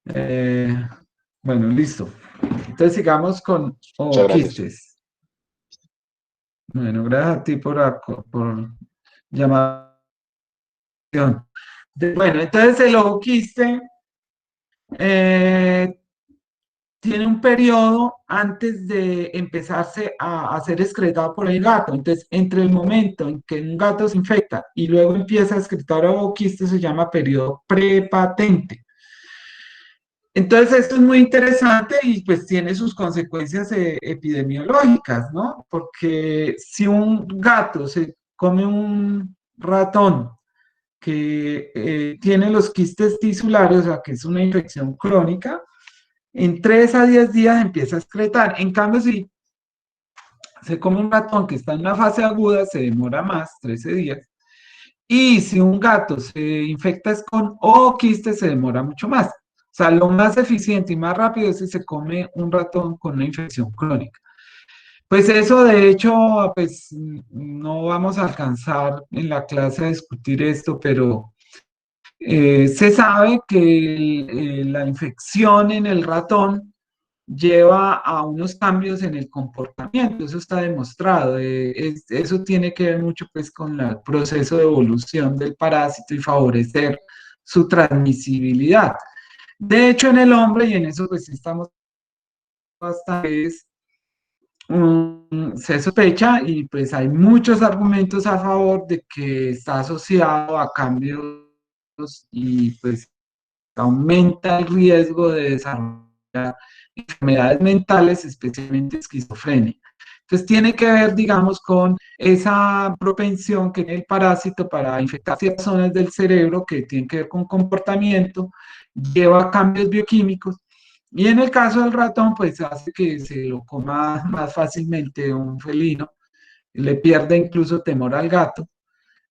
Eh, bueno, listo. Entonces sigamos con Muchas gracias. ooquistes. Bueno, gracias a ti por llamar. Bueno, entonces el ooquiste eh, tiene un periodo antes de empezarse a ser excretado por el gato. Entonces, entre el momento en que un gato se infecta y luego empieza a excretar ooquiste, se llama periodo prepatente. Entonces, esto es muy interesante y pues tiene sus consecuencias epidemiológicas, ¿no? Porque si un gato se come un ratón que tiene los quistes tisulares, o sea, que es una infección crónica, en 3 a 10 días empieza a excretar. En cambio, si se come un ratón que está en una fase aguda, se demora más, 13 días. Y si un gato se infecta es con ooquiste, se demora mucho más. O sea, lo más eficiente y más rápido es si se come un ratón con una infección crónica. Pues eso, de hecho, pues no vamos a alcanzar en la clase a discutir esto, pero se sabe que la infección en el ratón lleva a unos cambios en el comportamiento, eso está demostrado. Eso tiene que ver mucho pues con el proceso de evolución del parásito y favorecer su transmisibilidad. De hecho, en el hombre, y en eso pues estamos bastante, se sospecha y pues hay muchos argumentos a favor de que está asociado a cambios y pues aumenta el riesgo de desarrollar enfermedades mentales, especialmente esquizofrenia. Entonces tiene que ver, digamos, con esa propensión que tiene el parásito para infectar ciertas zonas del cerebro que tienen que ver con comportamiento, lleva a cambios bioquímicos y en el caso del ratón, pues hace que se lo coma más fácilmente un felino, le pierde incluso temor al gato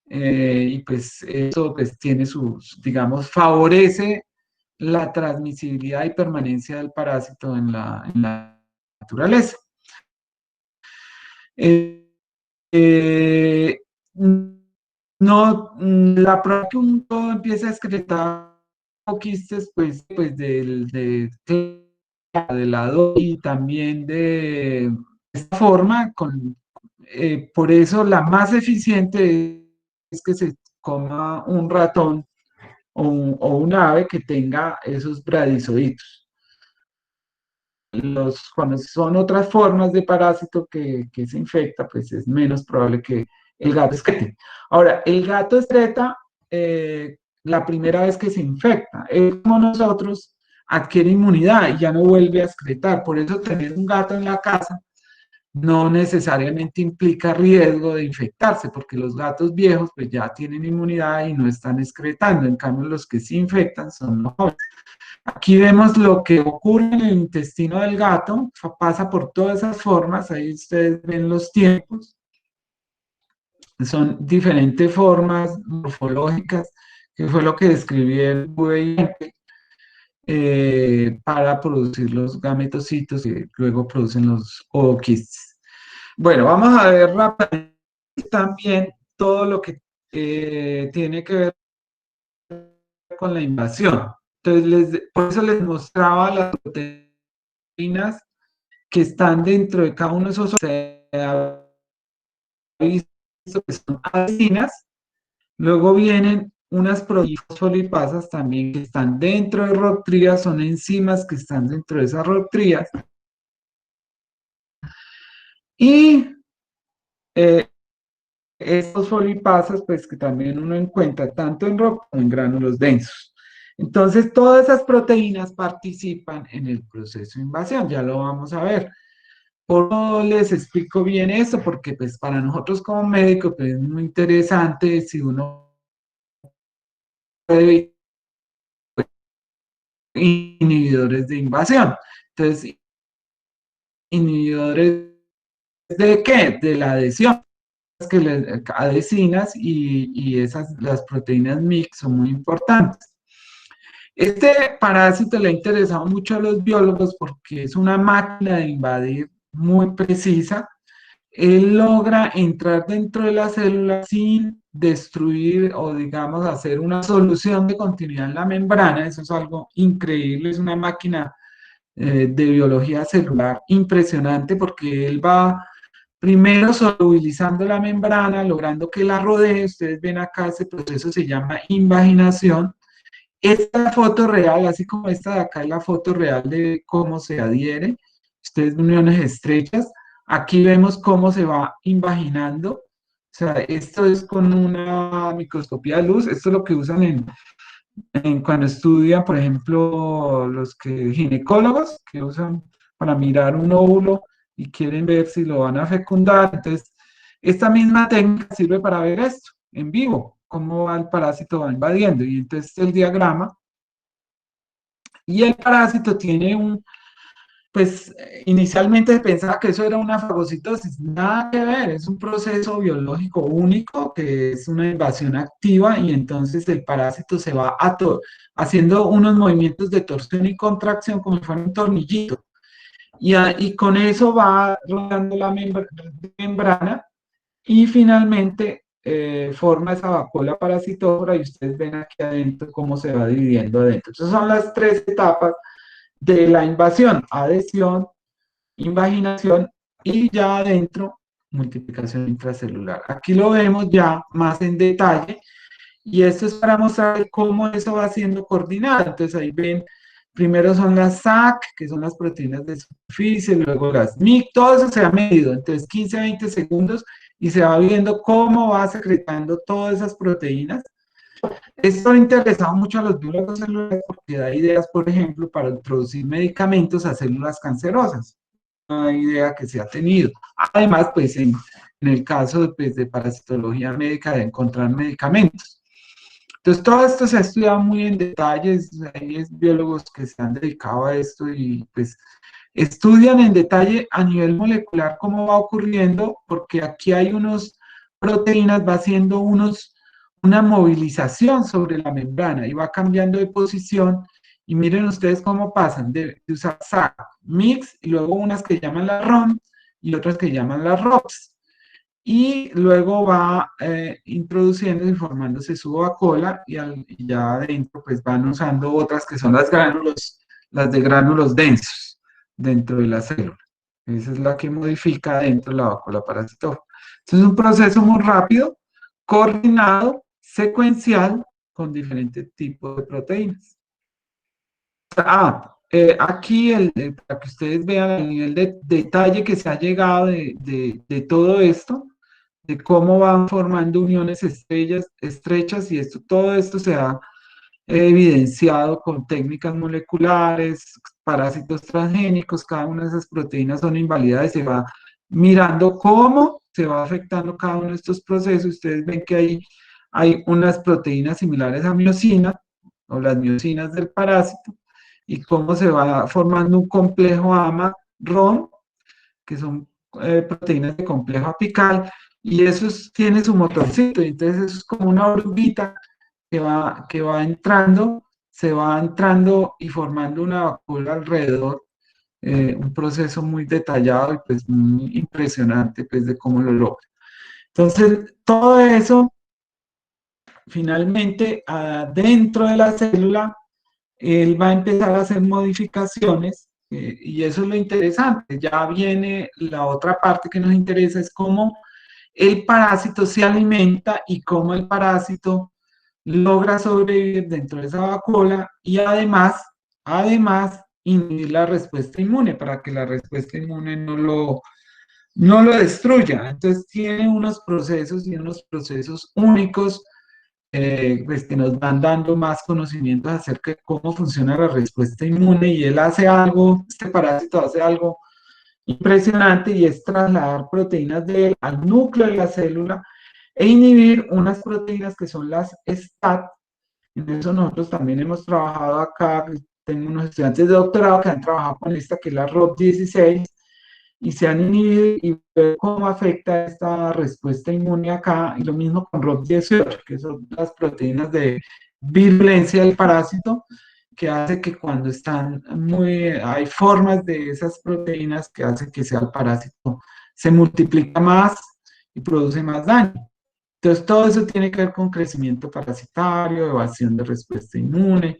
y pues eso pues tiene sus, digamos, favorece la transmisibilidad y permanencia del parásito en la naturaleza. Eh, eh, no, la prueba que uno empieza a excretar quistes, pues de lado y también de esta forma, por eso la más eficiente es que se coma un ratón o un ave que tenga esos bradizoitos. Cuando son otras formas de parásito que se infecta, pues es menos probable que el gato excrete. Ahora, el gato excreta la primera vez que se infecta. Él, como nosotros, adquiere inmunidad y ya no vuelve a excretar. Por eso tener un gato en la casa no necesariamente implica riesgo de infectarse, porque los gatos viejos pues ya tienen inmunidad y no están excretando. En cambio, los que se infectan son los jóvenes. Aquí vemos lo que ocurre en el intestino del gato, pasa por todas esas formas, ahí ustedes ven los tiempos, son diferentes formas morfológicas, que fue lo que describí el VIH, para producir los gametocitos que luego producen los ooquistes. Bueno, vamos a ver rápidamente también todo lo que tiene que ver con la invasión. Entonces, por eso les mostraba las proteínas que están dentro de cada uno de esos, se ha visto que son adhesiones, luego vienen unas proteínas fosfolipasas también que están dentro de roctrías, son enzimas que están dentro de esas roctrías, y eh, estos folipasas, pues que también uno encuentra tanto en roca como en gránulos densos. Entonces, todas esas proteínas participan en el proceso de invasión, ya lo vamos a ver. Por eso les explico bien eso, porque pues para nosotros como médicos pues, es muy interesante si uno puede inhibidores de invasión. Entonces, inhibidores ¿de qué? De la adhesión, que adhesinas y esas, las proteínas MIC son muy importantes. Este parásito le ha interesado mucho a los biólogos porque es una máquina de invadir muy precisa. él logra entrar dentro de la célula sin destruir o, digamos, hacer una solución de continuidad en la membrana. Eso es algo increíble, es una máquina de biología celular impresionante porque él va primero solubilizando la membrana, logrando que la rodee. Ustedes ven acá, ese proceso se llama invaginación. Esta foto real, así como esta de acá, es la foto real de cómo se adhiere. Ustedes ven uniones estrechas. Aquí vemos cómo se va invaginando. O sea, esto es con una microscopía de luz. Esto es lo que usan cuando estudian, por ejemplo, los ginecólogos, que usan para mirar un óvulo y quieren ver si lo van a fecundar. Entonces, esta misma técnica sirve para ver esto en vivo, cómo va el parásito va invadiendo. Y entonces el diagrama, y el parásito tiene pues inicialmente se pensaba que eso era una fagocitosis, nada que ver, es un proceso biológico único que es una invasión activa y entonces el parásito se va haciendo unos movimientos de torsión y contracción como si fuera un tornillito y con eso va rodeando la membrana y finalmente forma esa vacuola parasitófora y ustedes ven aquí adentro cómo se va dividiendo adentro. Esas son las tres etapas de la invasión: adhesión, invaginación y ya adentro multiplicación intracelular. Aquí lo vemos ya más en detalle y esto es para mostrar cómo eso va siendo coordinado. Entonces ahí ven, primero son las SAC, que son las proteínas de superficie, luego las MIC, todo eso se ha medido, entonces 15 a 20 segundos y se va viendo cómo va secretando todas esas proteínas. Esto ha interesado mucho a los biólogos celulares porque da ideas, por ejemplo, para introducir medicamentos a células cancerosas. Una idea que se ha tenido. Además, pues en el caso pues, de parasitología médica, de encontrar medicamentos. Entonces, todo esto se ha estudiado muy en detalles. Hay biólogos que se han dedicado a esto y pues estudian en detalle a nivel molecular cómo va ocurriendo, porque aquí hay unos proteínas, va haciendo una movilización sobre la membrana y va cambiando de posición. Y miren ustedes cómo pasan de usar SAC, MIX, y luego unas que llaman las ROM y otras que llaman las ROPS. Y luego va introduciendo y formándose su vacuola y ya adentro pues van usando otras que son las de gránulos densos dentro de la célula. Esa es la que modifica dentro de la vacuola parasitófora. Entonces es un proceso muy rápido, coordinado, secuencial, con diferentes tipos de proteínas. Aquí para que ustedes vean el nivel de detalle que se ha llegado de todo esto, de cómo van formando uniones estrechas y todo esto se ha evidenciado con técnicas moleculares, parásitos transgénicos. Cada una de esas proteínas son invalidadas, se va mirando cómo se va afectando cada uno de estos procesos. Ustedes ven que hay unas proteínas similares a miocina o las miocinas del parásito y cómo se va formando un complejo AMA-ROM, que son proteínas de complejo apical, y eso tiene su motorcito, y entonces eso es como una oruguita que va entrando, se va entrando y formando una vacuola alrededor, un proceso muy detallado y pues muy impresionante pues de cómo lo logra. Entonces, todo eso, finalmente, dentro de la célula, él va a empezar a hacer modificaciones y eso es lo interesante. Ya viene la otra parte que nos interesa, es cómo el parásito se alimenta y cómo el parásito logra sobrevivir dentro de esa vacuola y además, inhibir la respuesta inmune para que la respuesta inmune no lo destruya. Entonces tiene unos procesos y unos procesos únicos pues que nos van dando más conocimientos acerca de cómo funciona la respuesta inmune y él hace algo, este parásito hace algo impresionante y es trasladar proteínas de él al núcleo de la célula e inhibir unas proteínas que son las STAT. En eso nosotros también hemos trabajado acá, tengo unos estudiantes de doctorado que han trabajado con esta que es la ROP16 y se han inhibido y ver cómo afecta esta respuesta inmune acá, y lo mismo con ROP18, que son las proteínas de virulencia del parásito, que hace que cuando hay formas de esas proteínas que hace que sea el parásito se multiplica más y produce más daño. Entonces, todo eso tiene que ver con crecimiento parasitario, evasión de respuesta inmune,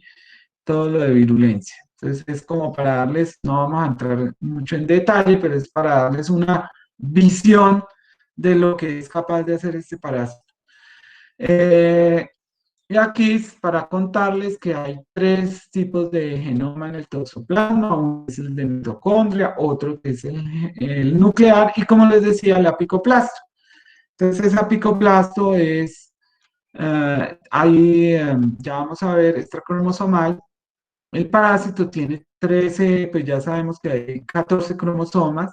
todo lo de virulencia. Entonces, es como para darles, no vamos a entrar mucho en detalle, pero es para darles una visión de lo que es capaz de hacer este parásito. Eh, y aquí es para contarles que hay tres tipos de genoma en el toxoplasma, uno es el de mitocondria, otro que es el nuclear y como les decía, el apicoplasto. Entonces, el apicoplasto es, ya vamos a ver, extracromosomal. El parásito tiene 13, pues ya sabemos que hay 14 cromosomas.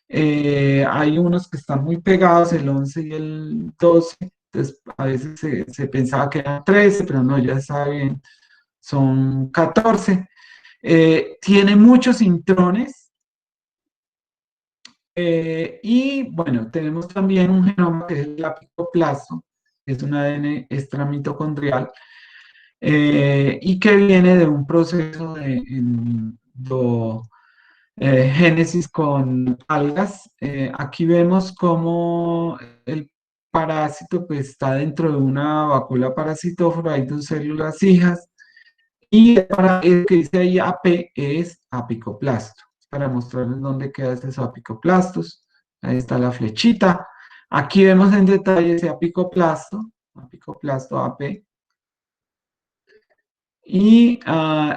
Hay unos que están muy pegados, el 11 y el 12. Entonces, a veces se pensaba que eran 13, pero no, ya está bien, son 14. Tiene muchos intrones. Y bueno, tenemos también un genoma que es el apicoplasto, que es un ADN extramitocondrial, y que viene de un proceso de génesis con algas. Aquí vemos cómo el parásito pues, está dentro de una vacuola parasitófora, hay dos células hijas, y el que dice ahí AP es apicoplasto. Para mostrarles dónde queda esos apicoplastos. Ahí está la flechita. Aquí vemos en detalle ese apicoplasto, apicoplasto AP. Y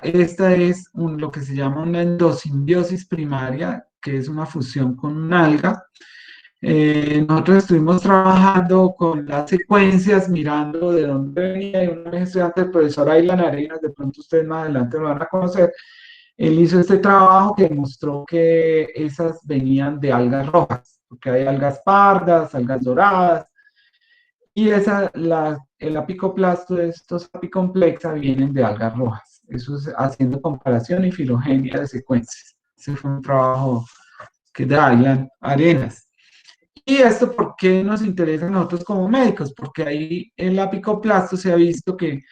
esta es lo que se llama una endosimbiosis primaria, que es una fusión con un alga. Nosotros estuvimos trabajando con las secuencias, mirando de dónde venía, y un estudiante, el profesor Aylan Arenas, de pronto ustedes más adelante lo van a conocer, él hizo este trabajo que mostró que esas venían de algas rojas, porque hay algas pardas, algas doradas, y el apicoplasto de estos apicomplexa vienen de algas rojas. Eso es haciendo comparación y filogenia de secuencias. Ese fue un trabajo que de Aylan Arenas. ¿Y esto por qué nos interesa a nosotros como médicos? Porque ahí el apicoplasto se ha visto que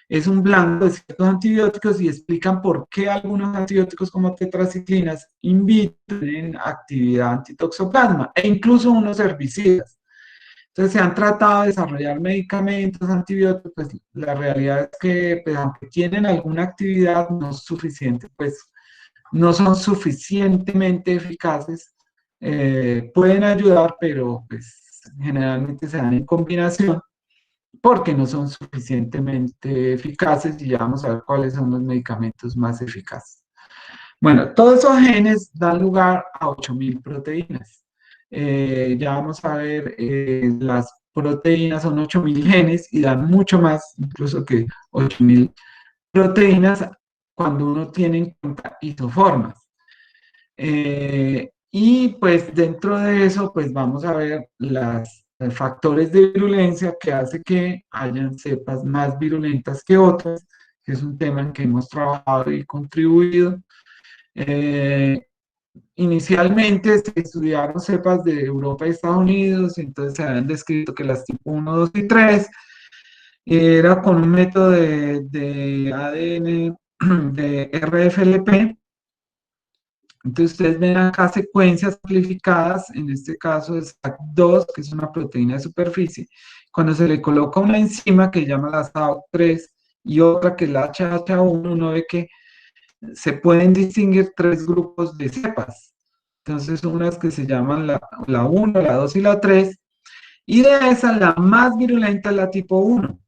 es un blanco de ciertos antibióticos y explican por qué algunos antibióticos como tetraciclinas inhiben actividad antitoxoplasma e incluso unos herbicidas. Entonces se han tratado de desarrollar medicamentos antibióticos, pues la realidad es que pues, aunque tienen alguna actividad no es suficiente, pues no son suficientemente eficaces, pueden ayudar, pero pues generalmente se dan en combinación porque no son suficientemente eficaces y ya vamos a ver cuáles son los medicamentos más eficaces. Bueno, todos esos genes dan lugar a 8.000 proteínas. Ya vamos a ver, las proteínas son 8.000 genes y dan mucho más, incluso que 8.000 proteínas cuando uno tiene en cuenta isoformas. Y pues dentro de eso, pues vamos a ver los factores de virulencia que hace que hayan cepas más virulentas que otras, que es un tema en que hemos trabajado y contribuido. Eh, Inicialmente se estudiaron cepas de Europa y Estados Unidos, entonces se habían descrito que las tipo 1, 2 y 3 era con un método de ADN de RFLP. Entonces ustedes ven acá secuencias amplificadas, en este caso es SAC2, que es una proteína de superficie. Cuando se le coloca una enzima que se llama la SAOC3 y otra que es la HH1, uno ve que se pueden distinguir tres grupos de cepas. Entonces, unas que se llaman la 1, la 2 y la 3, y de esas la más virulenta es la tipo 1.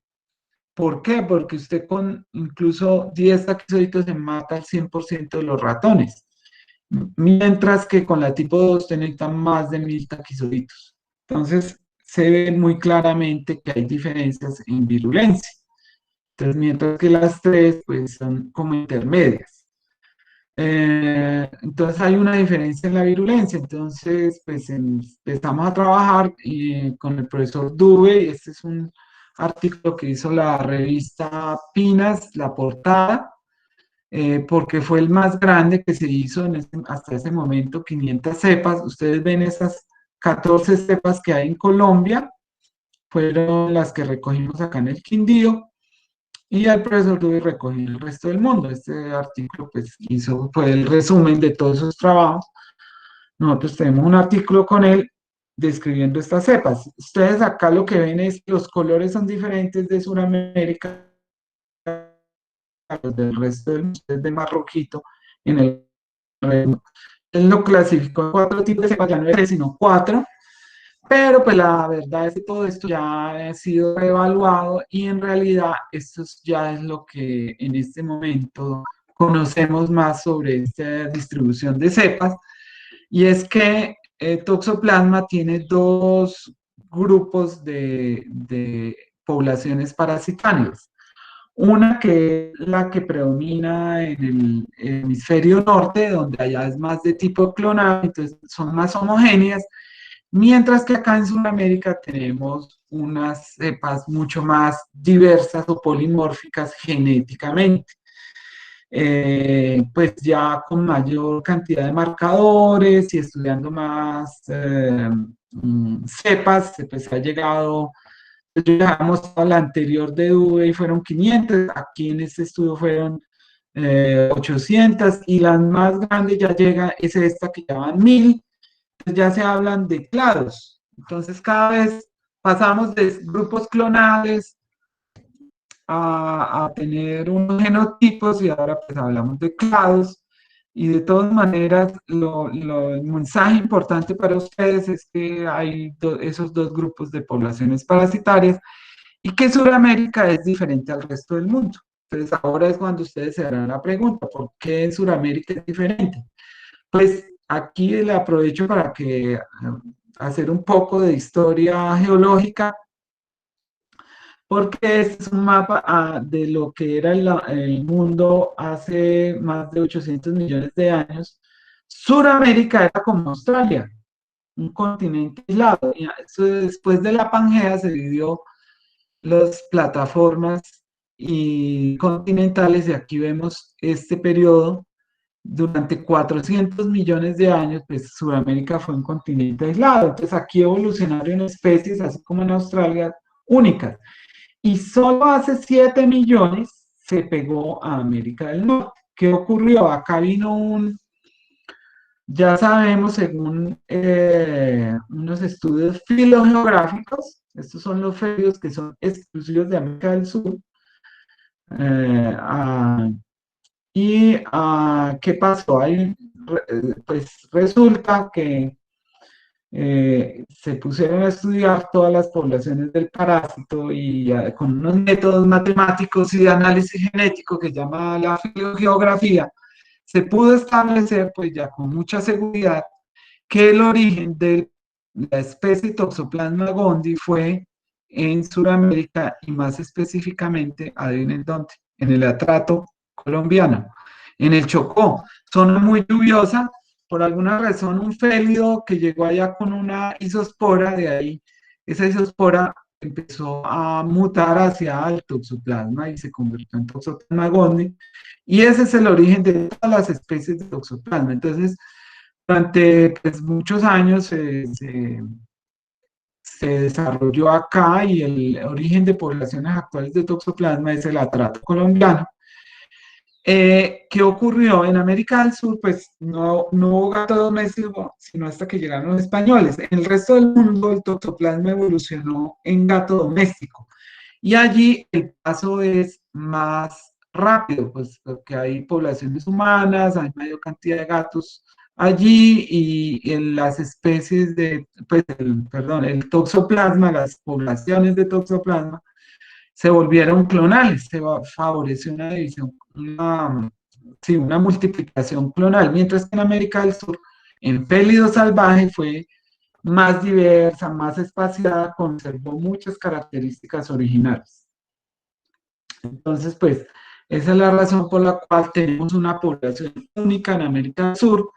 ¿Por qué? Porque usted con incluso 10 taquizóditos se mata al 100% de los ratones, mientras que con la tipo 2 se necesitan más de 1.000 taquizóditos. Entonces, se ve muy claramente que hay diferencias en virulencia. Entonces, mientras que las 3 pues, son como intermedias. Entonces hay una diferencia en la virulencia. Entonces, pues empezamos a trabajar con el profesor Dube. Este es un artículo que hizo la revista Pinas, la portada, porque fue el más grande que se hizo hasta ese momento, 500 cepas. Ustedes ven esas 14 cepas que hay en Colombia, fueron las que recogimos acá en el Quindío. Y el profesor Dewey recogió el resto del mundo. Este artículo pues, fue el resumen de todos esos trabajos. nosotros tenemos un artículo con él describiendo estas cepas. Ustedes acá lo que ven es que los colores son diferentes de Sudamérica a los del resto del mundo, es de más rojito en el resto. Él lo clasificó en cuatro tipos de cepas, ya no es tres, sino cuatro, pero pues la verdad es que todo esto ya ha sido reevaluado y en realidad esto ya es lo que en este momento conocemos más sobre esta distribución de cepas, y es que Toxoplasma tiene dos grupos de poblaciones parasitarias. Una que es la que predomina en el hemisferio norte, donde allá es más de tipo clonal, entonces son más homogéneas, mientras que acá en Sudamérica tenemos unas cepas mucho más diversas o polimórficas genéticamente, pues ya con mayor cantidad de marcadores y estudiando más cepas, pues ha llegado, llegamos a la anterior de DUE y fueron 500, aquí en este estudio fueron 800 y la más grande ya llega, es esta que llaman 1000, ya se hablan de clados. Entonces cada vez pasamos de grupos clonales a tener unos genotipos y ahora pues hablamos de clados. Y de todas maneras, el mensaje importante para ustedes es que hay esos dos grupos de poblaciones parasitarias y que Sudamérica es diferente al resto del mundo. Entonces ahora es cuando ustedes se harán la pregunta, ¿por qué en Sudamérica es diferente? Pues aquí le aprovecho para que hacer un poco de historia geológica, porque este es un mapa de lo que era el mundo hace más de 800 millones de años. Suramérica era como Australia, un continente aislado. Y eso después de la Pangea se dividió las plataformas y continentales, y aquí vemos este periodo. Durante 400 millones de años, pues Sudamérica fue un continente aislado. Entonces aquí evolucionaron especies, así como en Australia, únicas. Y solo hace 7 millones se pegó a América del Norte. ¿Qué ocurrió? Acá vino ya sabemos, según unos estudios filogeográficos, estos son los felios que son exclusivos de América del Sur, eh, ah, ¿qué pasó? Pues resulta que se pusieron a estudiar todas las poblaciones del parásito y con unos métodos matemáticos y de análisis genético que llama la filogeografía, se pudo establecer pues ya con mucha seguridad que el origen de la especie Toxoplasma gondii fue en Sudamérica y más específicamente, adivinen dónde, en el Atrato colombiano, en el Chocó, zona muy lluviosa. Por alguna razón, un félido que llegó allá con una isospora, de ahí, esa isospora empezó a mutar hacia el toxoplasma y se convirtió en Toxoplasma gondii. Y ese es el origen de todas las especies de toxoplasma. Entonces, durante pues, muchos años se desarrolló acá y el origen de poblaciones actuales de toxoplasma es el atrato colombiano. ¿Qué ocurrió? En América del Sur, pues no hubo gato doméstico, sino hasta que llegaron los españoles. En el resto del mundo, el toxoplasma evolucionó en gato doméstico. Y allí el paso es más rápido, pues porque hay poblaciones humanas, hay mayor cantidad de gatos allí y en las especies de, pues, perdón, el toxoplasma, las poblaciones de toxoplasma se volvieron clonales, favoreció una división, sí, una multiplicación clonal, mientras que en América del Sur, en pélido salvaje fue más diversa, más espaciada, conservó muchas características originales. Entonces, pues, esa es la razón por la cual tenemos una población única en América del Sur.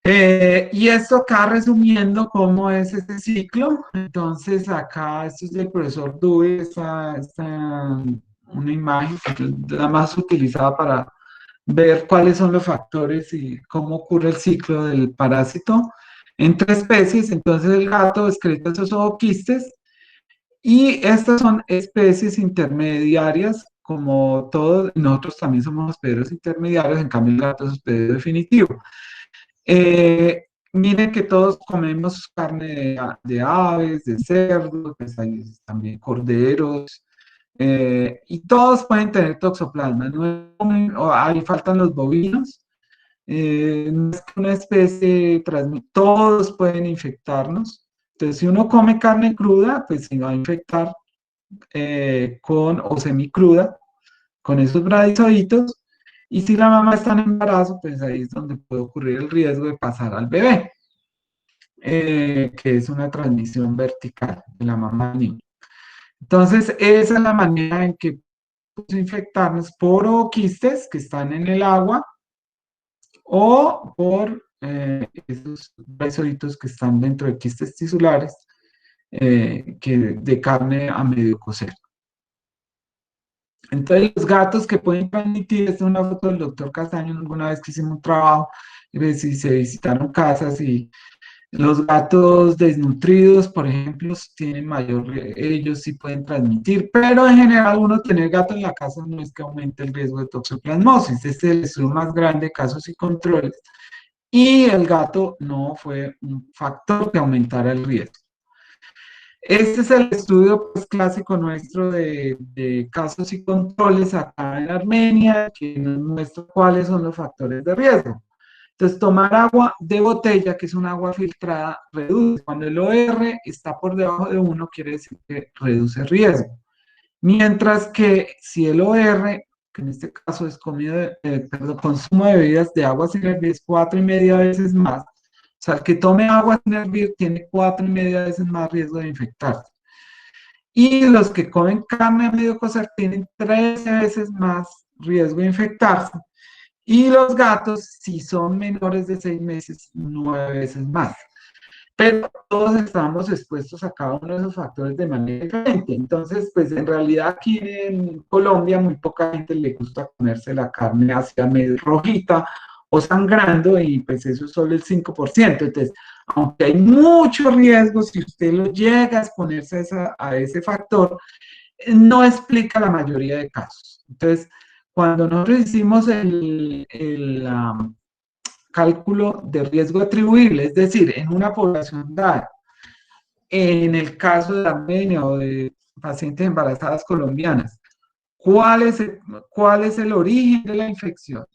Y esto acá resumiendo cómo es este ciclo. Entonces, acá, esto es del profesor Dewey, una imagen que es la más utilizada para ver cuáles son los factores y cómo ocurre el ciclo del parásito entre especies. Entonces, el gato excreta esos ooquistes y estas son especies intermediarias, como todos, nosotros también somos hospederos intermediarios, en cambio el gato es hospedero definitivo. Miren que todos comemos carne de aves, de cerdos, pues hay también corderos, y todos pueden tener toxoplasma. Ahí faltan los bovinos. No es que una especie transmite, todos pueden infectarnos. Entonces, si uno come carne cruda, pues se va a infectar o semicruda con esos bradisoditos. Y si la mamá está en embarazo, pues ahí es donde puede ocurrir el riesgo de pasar al bebé, que es una transmisión vertical de la mamá al niño. Entonces, esa es la manera en que podemos infectarnos por ooquistes que están en el agua o por esos bradisoditos que están dentro de quistes tisulares de carne a medio cocer. Entonces, los gatos que pueden transmitir, esta es una foto del doctor Castaño, alguna vez que hicimos un trabajo, y se visitaron casas y los gatos desnutridos, por ejemplo, tienen ellos sí pueden transmitir, pero en general uno tener gato en la casa no es que aumente el riesgo de toxoplasmosis. Este es el estudio más grande de casos y controles, y el gato no fue un factor que aumentara el riesgo. Este es el estudio pues, clásico nuestro de casos y controles acá en Armenia, que nos muestra cuáles son los factores de riesgo. Entonces, tomar agua de botella, que es un agua filtrada, reduce. Cuando el OR está por debajo de 1, quiere decir que reduce riesgo. Mientras que si el OR, que en este caso es consumo de bebidas de agua sin hervir, es 4,5 veces más. O sea, el que tome agua sin hervir tiene 4,5 veces más riesgo de infectarse. Y los que comen carne a medio cocer tienen 13 veces más riesgo de infectarse. Y los gatos, si son menores de 6 meses, 9 veces más. Pero todos estamos expuestos a cada uno de esos factores de manera diferente. Entonces, pues en realidad aquí en Colombia muy poca gente le gusta comerse la carne hacia medio rojita o sangrando y pues eso es solo el 5%. Entonces, aunque hay mucho riesgo, si usted lo llega a exponerse a ese factor, no explica la mayoría de casos. Entonces, cuando nosotros hicimos el cálculo de riesgo atribuible, es decir, en una población dada, en el caso de Armenia o de pacientes embarazadas colombianas, ¿cuál es el origen de la infección?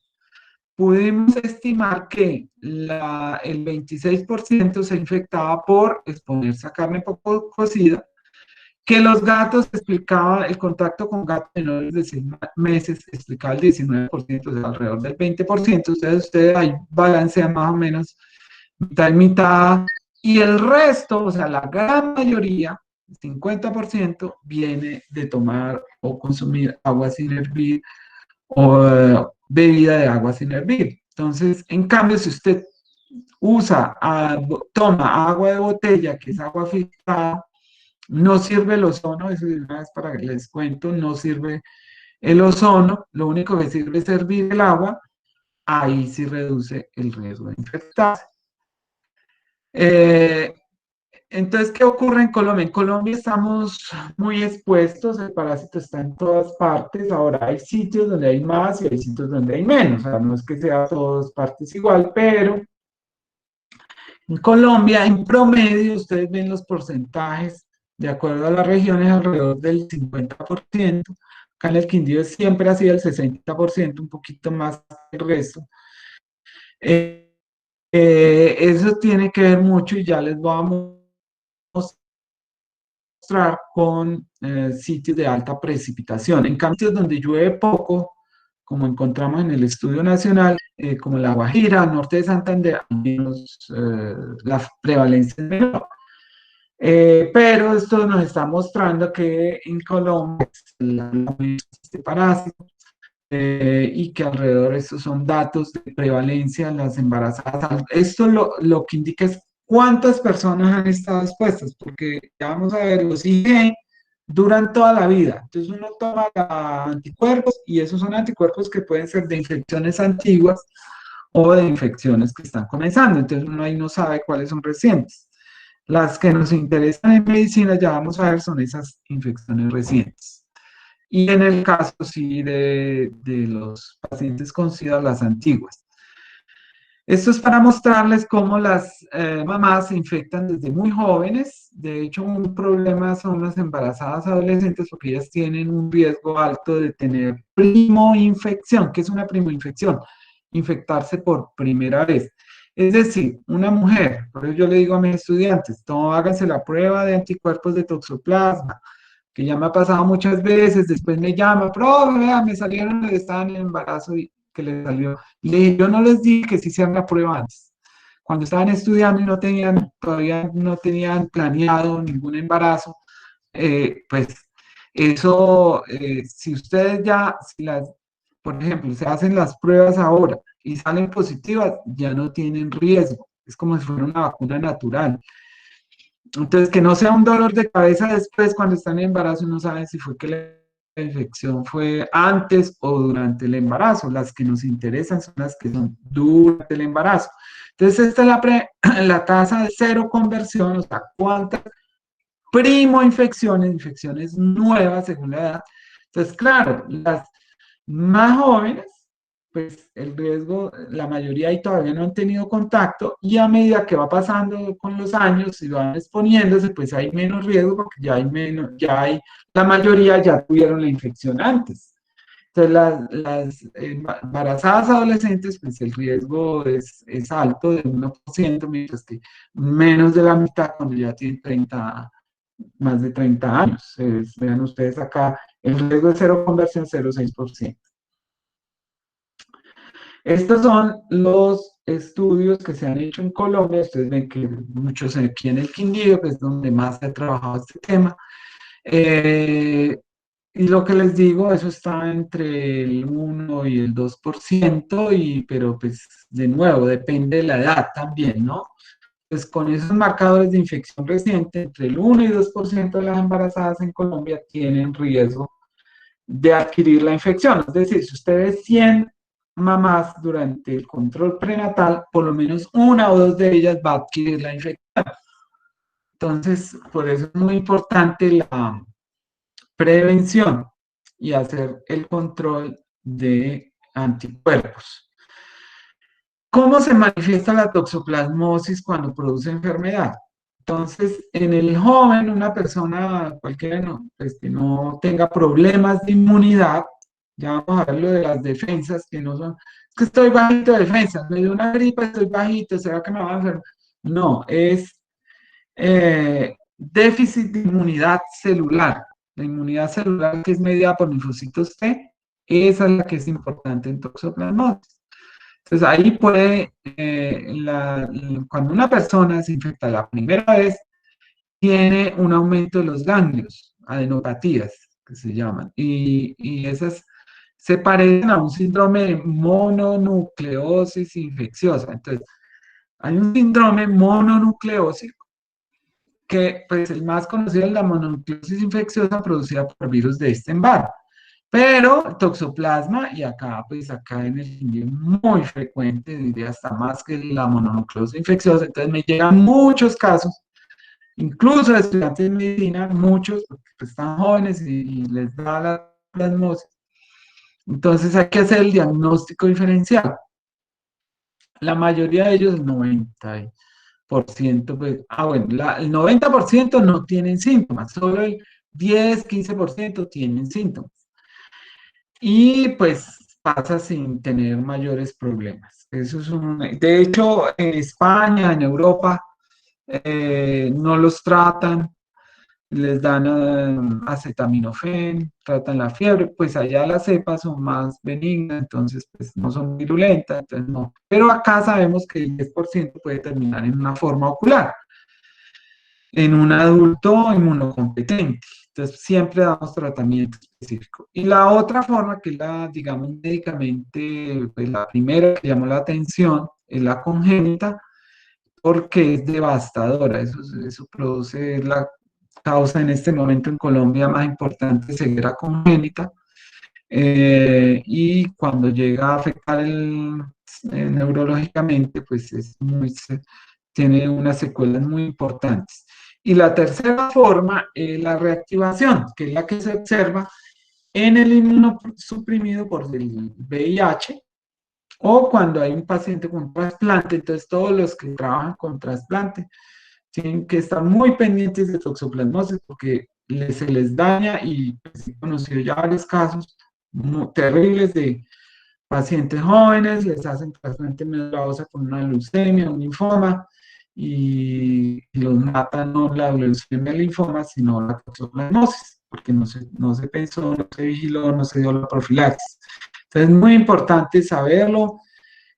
Pudimos estimar que el 26% se infectaba por exponerse a carne poco cocida, que los gatos explicaba, el contacto con gatos menores de 6 meses explicaba el 19%, o sea, alrededor del 20%. Ustedes ahí balancean más o menos mitad y mitad, y el resto, o sea, la gran mayoría, el 50%, viene de tomar o consumir agua sin hervir o bebida de agua sin hervir. Entonces, en cambio, si usted toma agua de botella, que es agua filtrada, no sirve el ozono, eso de una vez para que les cuento, no sirve el ozono, lo único que sirve es hervir el agua, ahí sí reduce el riesgo de infectarse. Eh, entonces, ¿qué ocurre en Colombia? En Colombia estamos muy expuestos, el parásito está en todas partes, ahora hay sitios donde hay más y hay sitios donde hay menos, o sea, no es que sea a todas partes igual, pero en Colombia, en promedio, ustedes ven los porcentajes, de acuerdo a las regiones, alrededor del 50%. Acá en el Quindío siempre ha sido el 60%, un poquito más que el resto. Eso tiene que ver mucho y ya les voy a mostrar con sitios de alta precipitación. En cambios donde llueve poco, como encontramos en el Estudio Nacional, como La Guajira, norte de Santander, menos, la prevalencia es menor. Pero esto nos está mostrando que en Colombia este parásito y que alrededor de estos son datos de prevalencia en las embarazadas. Esto lo que indica es cuántas personas han estado expuestas, porque ya vamos a ver, los IgG duran toda la vida. Entonces uno toma anticuerpos y esos son anticuerpos que pueden ser de infecciones antiguas o de infecciones que están comenzando. Entonces uno ahí no sabe cuáles son recientes. Las que nos interesan en medicina, ya vamos a ver, son esas infecciones recientes. Y en el caso, sí, de los pacientes con SIDA, las antiguas. Esto es para mostrarles cómo las mamás se infectan desde muy jóvenes. De hecho, un problema son las embarazadas adolescentes porque ellas tienen un riesgo alto de tener primoinfección. ¿Qué es una primoinfección? Infectarse por primera vez. Es decir, una mujer, por eso yo le digo a mis estudiantes, no háganse la prueba de anticuerpos de toxoplasma, que ya me ha pasado muchas veces, después me llama, profe, vea, me salieron, estaban en embarazo y que les salió. Le dije, yo no les dije que sí se hagan la prueba antes. Cuando estaban estudiando y no tenían, todavía no tenían planeado ningún embarazo, pues eso, si ustedes ya, si las, por ejemplo, se hacen las pruebas ahora y salen positivas, ya no tienen riesgo. Es como si fuera una vacuna natural. Entonces, que no sea un dolor de cabeza después cuando están en embarazo y no saben si fue que la infección fue antes o durante el embarazo. Las que nos interesan son las que son durante el embarazo. Entonces, esta es la tasa de cero conversión, o sea, cuántas primoinfecciones, infecciones nuevas según la edad. Entonces, claro, las más jóvenes, pues el riesgo, la mayoría ahí todavía no han tenido contacto y a medida que va pasando con los años y van exponiéndose, pues hay menos riesgo porque ya hay menos, ya hay, la mayoría ya tuvieron la infección antes. Entonces, embarazadas adolescentes, pues el riesgo es alto, de 1%, mientras que menos de la mitad cuando ya tienen 30, más de 30 años. Vean ustedes acá, el riesgo de cero conversión 0,6%. Estos son los estudios que se han hecho en Colombia. Ustedes ven que muchos aquí en el Quindío, que es donde más se ha trabajado este tema. Eh, y lo que les digo, eso está entre el 1 y el 2%, pero pues de nuevo, depende de la edad también, ¿no? Pues con esos marcadores de infección reciente, entre el 1 y 2% de las embarazadas en Colombia tienen riesgo de adquirir la infección. Es decir, si ustedes 100 mamás durante el control prenatal, por lo menos una o dos de ellas va a adquirir la infección. Entonces, por eso es muy importante la prevención y hacer el control de anticuerpos. ¿Cómo se manifiesta la toxoplasmosis cuando produce enfermedad? Entonces, en el joven, una persona cualquiera no, pues, que no tenga problemas de inmunidad, ya vamos a ver lo de las defensas, que no son, es que estoy bajito de defensas, me dio una gripa, estoy bajito, ¿será que me va a enfermar? No, es déficit de inmunidad celular. La inmunidad celular que es mediada por linfocitos T, esa es la que es importante en toxoplasmosis. Entonces ahí puede, cuando una persona se infecta la primera vez, tiene un aumento de los ganglios, adenopatías, que se llaman, y esas se parecen a un síndrome de mononucleosis infecciosa. Entonces, hay un síndrome mononucleósico que, pues, el más conocido es la mononucleosis infecciosa producida por virus de Epstein-Barr. Pero toxoplasma, y acá, pues acá en el Quindío es muy frecuente, diría hasta más que la mononucleosis infecciosa, entonces me llegan muchos casos, incluso de estudiantes de medicina, muchos, porque pues, están jóvenes y les da la plasmosis. Entonces hay que hacer el diagnóstico diferencial. La mayoría de ellos, el 90%, pues, bueno, el 90% no tienen síntomas, solo el 10-15% tienen síntomas. Y pues pasa sin tener mayores problemas. Eso es de hecho, en España, en Europa, no los tratan, les dan acetaminofén, tratan la fiebre, pues allá las cepas son más benignas, entonces pues no son virulentas, entonces no. Pero acá sabemos que el 10% puede terminar en una forma ocular en un adulto inmunocompetente. Entonces, siempre damos tratamiento específico. Y la otra forma, que es la, digamos, médicamente, pues la primera que llamó la atención, es la congénita, porque es devastadora. Eso produce la causa en este momento en Colombia más importante, ceguera congénita. Y cuando llega a afectar neurológicamente, pues tiene unas secuelas muy importantes. Y la tercera forma es la reactivación, que es la que se observa en el inmunosuprimido por el VIH o cuando hay un paciente con trasplante, entonces todos los que trabajan con trasplante tienen que estar muy pendientes de toxoplasmosis porque se les daña y pues, he conocido ya varios casos terribles de pacientes jóvenes, les hacen trasplante de médula ósea con una leucemia, un linfoma, y los matan no la leucemia, el linfoma, sino la toxoplasmosis, porque no se pensó, no se vigiló, no se dio la profilaxis. Entonces es muy importante saberlo,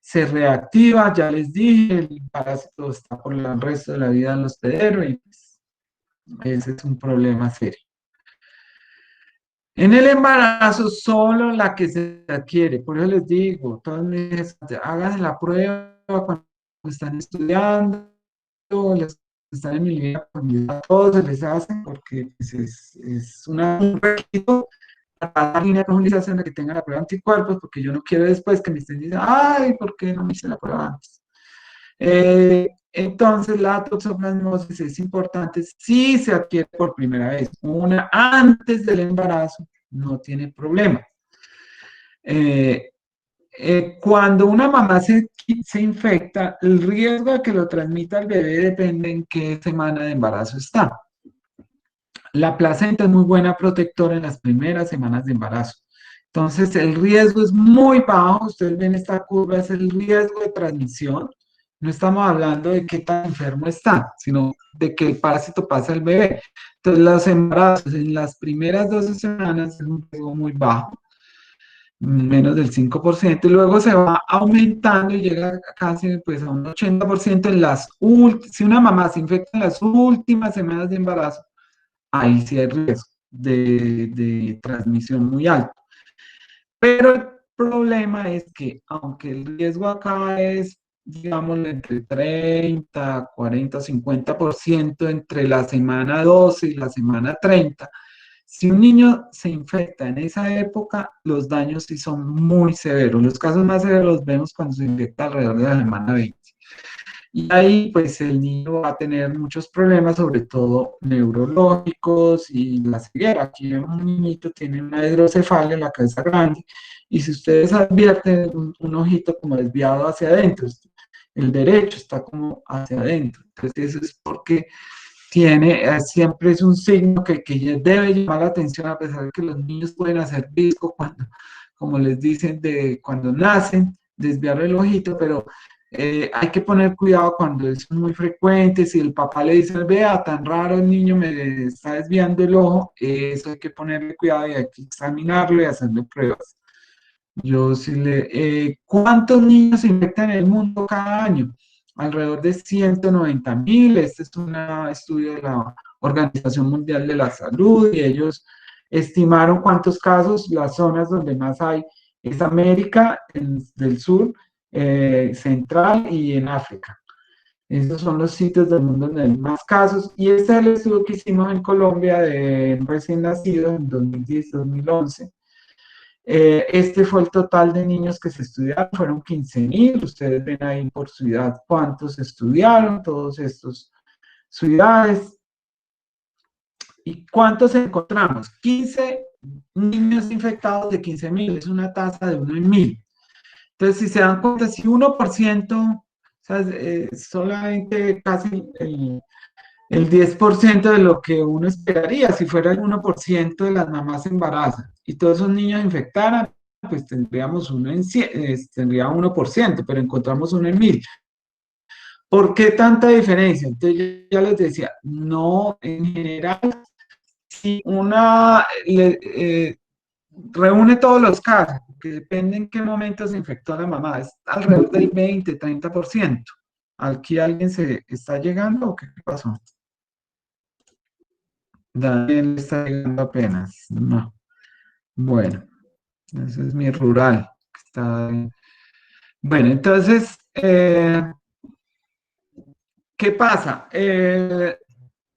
se reactiva, ya les dije, el parásito está por el resto de la vida en el hospedero y pues, ese es un problema serio. En el embarazo, solo la que se adquiere, por eso les digo, todas mis, hagan la prueba cuando están estudiando, les están en mi vida, a todos se les hace porque pues, es un requisito para la línea de comunicación de que tengan la prueba de anticuerpos, porque yo no quiero después que me estén diciendo, ay, ¿por qué no me hice la prueba antes? Entonces, la toxoplasmosis es importante si se adquiere por primera vez. Una antes del embarazo no tiene problema. Eh, Cuando una mamá se infecta, el riesgo de que lo transmita al bebé depende en qué semana de embarazo está. La placenta es muy buena protectora en las primeras semanas de embarazo. Entonces, el riesgo es muy bajo. Ustedes ven esta curva, es el riesgo de transmisión. No estamos hablando de qué tan enfermo está, sino de que el parásito pasa al bebé. Entonces, los embarazos en las primeras 12 semanas es un riesgo muy bajo, menos del 5%, y luego se va aumentando y llega casi pues, a un 80% en las últimas. Si una mamá se infecta en las últimas semanas de embarazo, ahí sí hay riesgo de transmisión muy alto. Pero el problema es que, aunque el riesgo acá es, digamos, entre 30, 40, 50% entre la semana 12 y la semana 30, si un niño se infecta en esa época, los daños sí son muy severos. Los casos más severos los vemos cuando se infecta alrededor de la semana 20. Y ahí, pues, el niño va a tener muchos problemas, sobre todo neurológicos y la ceguera. Aquí un niñito tiene una hidrocefalia en la cabeza grande y si ustedes advierten un ojito como desviado hacia adentro, el derecho está como hacia adentro. Entonces, eso es porque siempre es un signo que ya debe llamar la atención, a pesar de que los niños pueden hacer visco cuando, como les dicen, cuando nacen, desviar el ojito, pero hay que poner cuidado cuando es muy frecuente. Si el papá le dice, vea, tan raro el niño me está desviando el ojo, eso hay que ponerle cuidado y hay que examinarlo y hacerle pruebas. Yo sí ¿cuántos niños se infectan en el mundo cada año? Alrededor de 190.000. Este es un estudio de la Organización Mundial de la Salud y ellos estimaron cuántos casos. Las zonas donde más hay es América del Sur, Central y en África. Esos son los sitios del mundo donde hay más casos. Y este es el estudio que hicimos en Colombia de recién nacidos en 2010-2011. Este fue el total de niños que se estudiaron, fueron 15.000. Ustedes ven ahí por ciudad cuántos estudiaron, todos estos ciudades. ¿Y cuántos encontramos? 15 niños infectados de 15.000, es una tasa de 1 en 1.000. Entonces, si se dan cuenta, si 1%, o sea, solamente casi el 10% de lo que uno esperaría, si fuera el 1% de las mamás embarazan y todos esos niños infectaran, pues tendríamos uno en 100, tendría 1%, pero encontramos uno en 1.000. ¿Por qué tanta diferencia? Entonces yo ya les decía, no, en general, si una reúne todos los casos, que depende en qué momento se infectó la mamá, es alrededor del 20-30%. ¿Aquí alguien se está llegando o qué pasó? Daniel está llegando apenas. No. Bueno, ese es mi rural. Bueno, entonces, ¿qué pasa?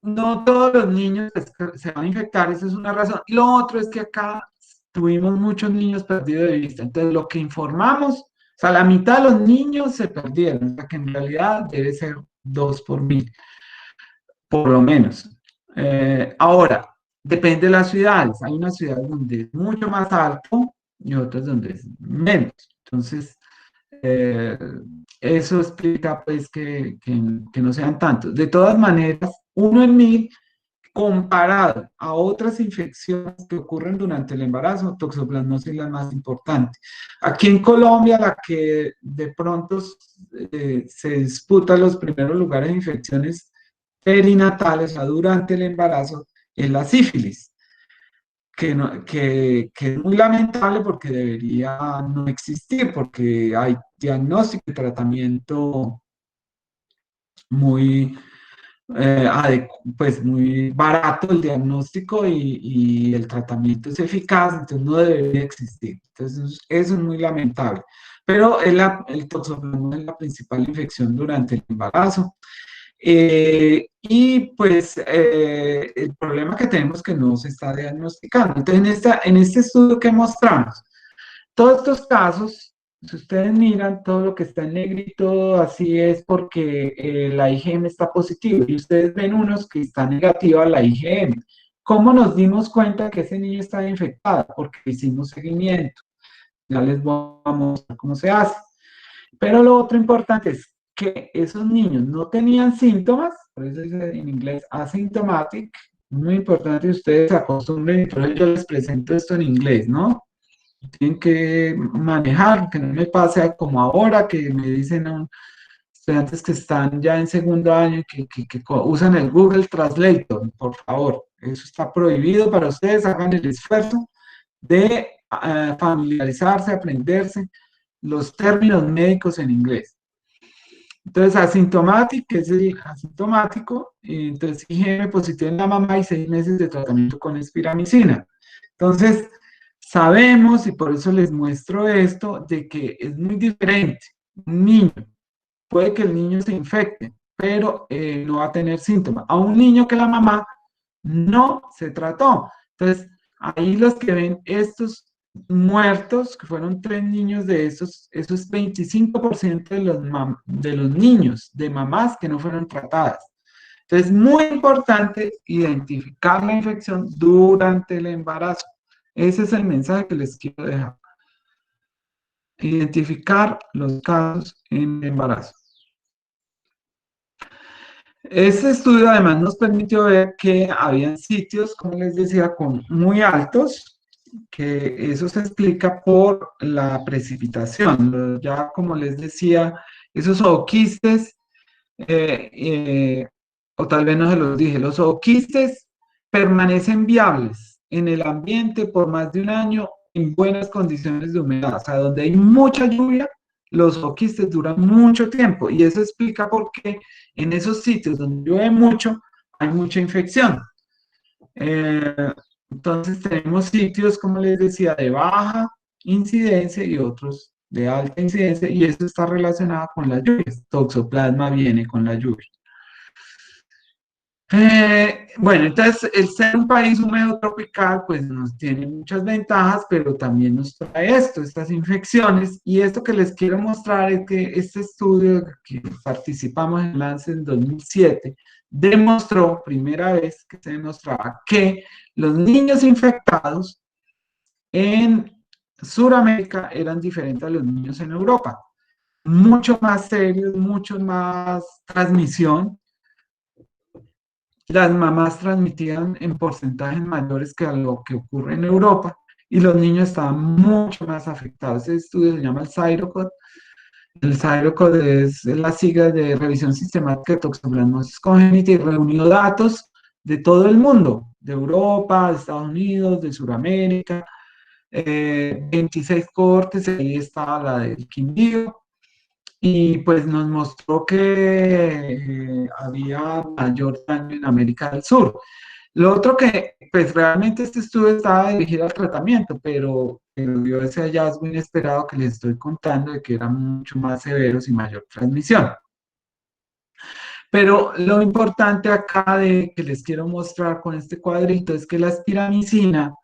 No todos los niños se van a infectar, esa es una razón. Y lo otro es que acá tuvimos muchos niños perdidos de vista. Entonces, lo que informamos, o sea, la mitad de los niños se perdieron, o sea, que en realidad debe ser 2 por 1.000, por lo menos. Ahora, depende de las ciudades. Hay unas ciudades donde es mucho más alto y otras donde es menos. Entonces, Eh, Eso explica pues que no sean tantos. De todas maneras, 1 en 1000 comparado a otras infecciones que ocurren durante el embarazo, toxoplasmosis es la más importante. Aquí en Colombia, la que de pronto se disputa los primeros lugares de infecciones perinatales, o sea, durante el embarazo, es la sífilis, que es muy lamentable porque debería no existir, porque hay diagnóstico y tratamiento muy, pues muy barato el diagnóstico y el tratamiento es eficaz, entonces no debería existir. Entonces, eso es muy lamentable. Pero el toxoplasma es la principal infección durante el embarazo. Y pues el problema que tenemos es que no se está diagnosticando. Entonces, en este estudio que mostramos, todos estos casos, si ustedes miran, todo lo que está en negrito, así es porque la IgM está positiva y ustedes ven unos que está negativa la IgM. ¿Cómo nos dimos cuenta que ese niño estaba infectado? Porque hicimos seguimiento. Ya les voy a mostrar cómo se hace. Pero lo otro importante es que esos niños no tenían síntomas, por eso dice en inglés asymptomatic, muy importante que ustedes se acostumbren, por eso yo les presento esto en inglés, ¿no? Tienen que manejar, que no me pase como ahora que me dicen a estudiantes que están ya en segundo año y que usan el Google Translator, por favor, eso está prohibido para ustedes, hagan el esfuerzo de familiarizarse, aprenderse los términos médicos en inglés. Entonces, asintomático, que es el asintomático, y entonces IgM positivo en la mamá y 6 meses de tratamiento con espiramicina. Entonces, sabemos, y por eso les muestro esto, de que es muy diferente. Un niño, puede que el niño se infecte, pero no va a tener síntomas. A un niño que la mamá no se trató. Entonces, ahí los que ven estos muertos, que fueron 3 niños de esos, eso es 25% de los niños, de mamás que no fueron tratadas. Entonces, muy importante identificar la infección durante el embarazo. Ese es el mensaje que les quiero dejar. Identificar los casos en el embarazo. Este estudio además nos permitió ver que había sitios, como les decía, con muy altos, que eso se explica por la precipitación. Ya como les decía, esos ooquistes, o tal vez no se los dije, los ooquistes permanecen viables en el ambiente por más de un año en buenas condiciones de humedad. O sea, donde hay mucha lluvia, los ooquistes duran mucho tiempo y eso explica por qué en esos sitios donde llueve mucho hay mucha infección. Eh, entonces tenemos sitios, como les decía, de baja incidencia y otros de alta incidencia y eso está relacionado con las lluvias. Toxoplasma viene con la lluvia. Bueno, entonces el ser un país húmedo tropical pues nos tiene muchas ventajas, pero también nos trae estas infecciones y esto que les quiero mostrar es que este estudio que participamos en Lancet en 2007 demostró, primera vez que se demostraba que los niños infectados en Sudamérica eran diferentes a los niños en Europa, mucho más serios, mucho más transmisión. Las mamás transmitían en porcentajes mayores que a lo que ocurre en Europa y los niños estaban mucho más afectados. Ese estudio se llama el Cyrocode. El Cyrocode es la sigla de revisión sistemática de toxoplasmosis congénita y reunió datos de todo el mundo, de Europa, de Estados Unidos, de Sudamérica, 26 cohortes, ahí estaba la del Quindío, y pues nos mostró que había mayor daño en América del Sur. Lo otro que, pues realmente este estudio estaba dirigido al tratamiento, pero dio ese hallazgo inesperado que les estoy contando de que eran mucho más severos y mayor transmisión. Pero lo importante acá de que les quiero mostrar con este cuadrito es que la espiramicina,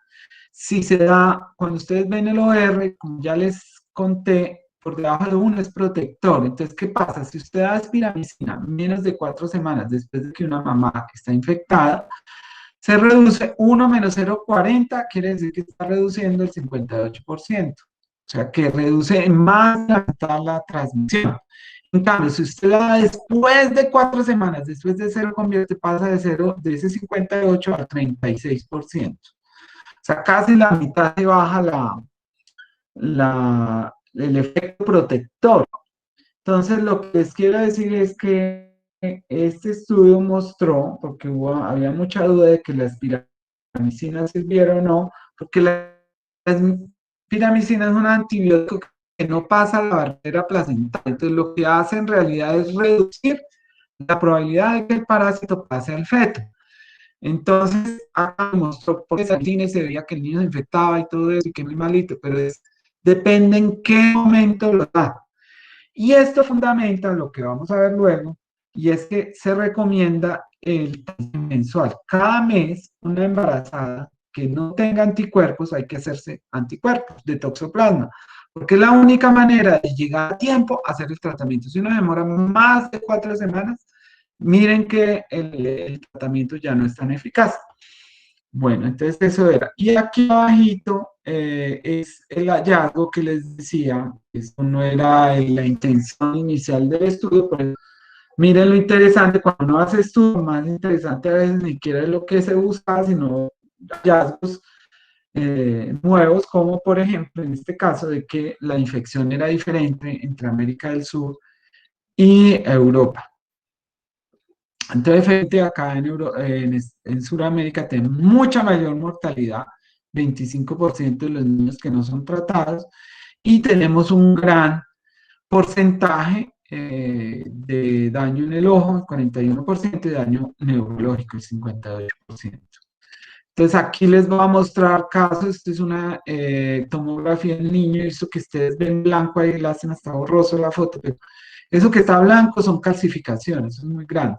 si se da, cuando ustedes ven el OR, como ya les conté, por debajo de 1 es protector. Entonces, ¿qué pasa? Si usted da espiramicina menos de 4 semanas después de que una mamá está infectada, se reduce 1 menos 0,40, quiere decir que está reduciendo el 58%. sea que reduce en más de la mitad la transmisión. En cambio, si usted la da después de 4 semanas, después de cero convierte, pasa de cero, de ese 58 al 36%. O sea, casi la mitad se baja el efecto protector. Entonces, lo que les quiero decir es que este estudio mostró, porque había mucha duda de que las piramicinas sirvieron o no, porque las piramicinas es un antibiótico que no pasa a la barrera placental. Entonces, lo que hace en realidad es reducir la probabilidad de que el parásito pase al feto. Entonces, acá mostró por esa línea se veía que el niño se infectaba y todo eso, y que muy malito, pero depende en qué momento lo da. Y esto fundamenta lo que vamos a ver luego, y es que se recomienda el test mensual. Cada mes, una embarazada que no tenga anticuerpos, hay que hacerse anticuerpos de toxoplasma, porque es la única manera de llegar a tiempo a hacer el tratamiento. Si uno demora más de 4 semanas, miren que el tratamiento ya no es tan eficaz. Bueno, entonces eso era. Y aquí abajito es el hallazgo que les decía. Esto no era la intención inicial del estudio, pero miren lo interesante, cuando uno hace estudios, más interesante a veces ni siquiera es lo que se busca, sino hallazgos nuevos, como por ejemplo en este caso de que la infección era diferente entre América del Sur y Europa. Entonces, frente acá en Sudamérica tenemos mucha mayor mortalidad, 25% de los niños que no son tratados, y tenemos un gran porcentaje de daño en el ojo, el 41%, y daño neurológico, el 58%. Entonces, aquí les voy a mostrar casos. Esto es una tomografía del niño, eso que ustedes ven blanco ahí, la hacen hasta borroso la foto, pero eso que está blanco son calcificaciones, eso es muy grande.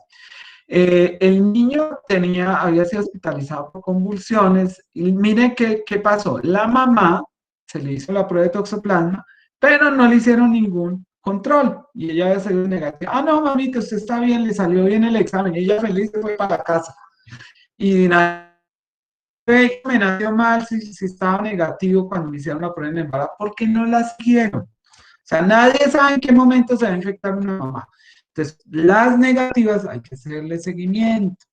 El niño había sido hospitalizado por convulsiones y mire qué pasó. La mamá se le hizo la prueba de toxoplasma, pero no le hicieron ningún control y ella había salido negativa. Ah, no, mamita, usted está bien, le salió bien el examen. Y ella feliz se fue para la casa. Y nada, me nació mal si estaba negativo cuando me hicieron la prueba de embarazo, porque no las quiero. O sea, nadie sabe en qué momento se va a infectar una mamá. Entonces, las negativas hay que hacerle seguimiento.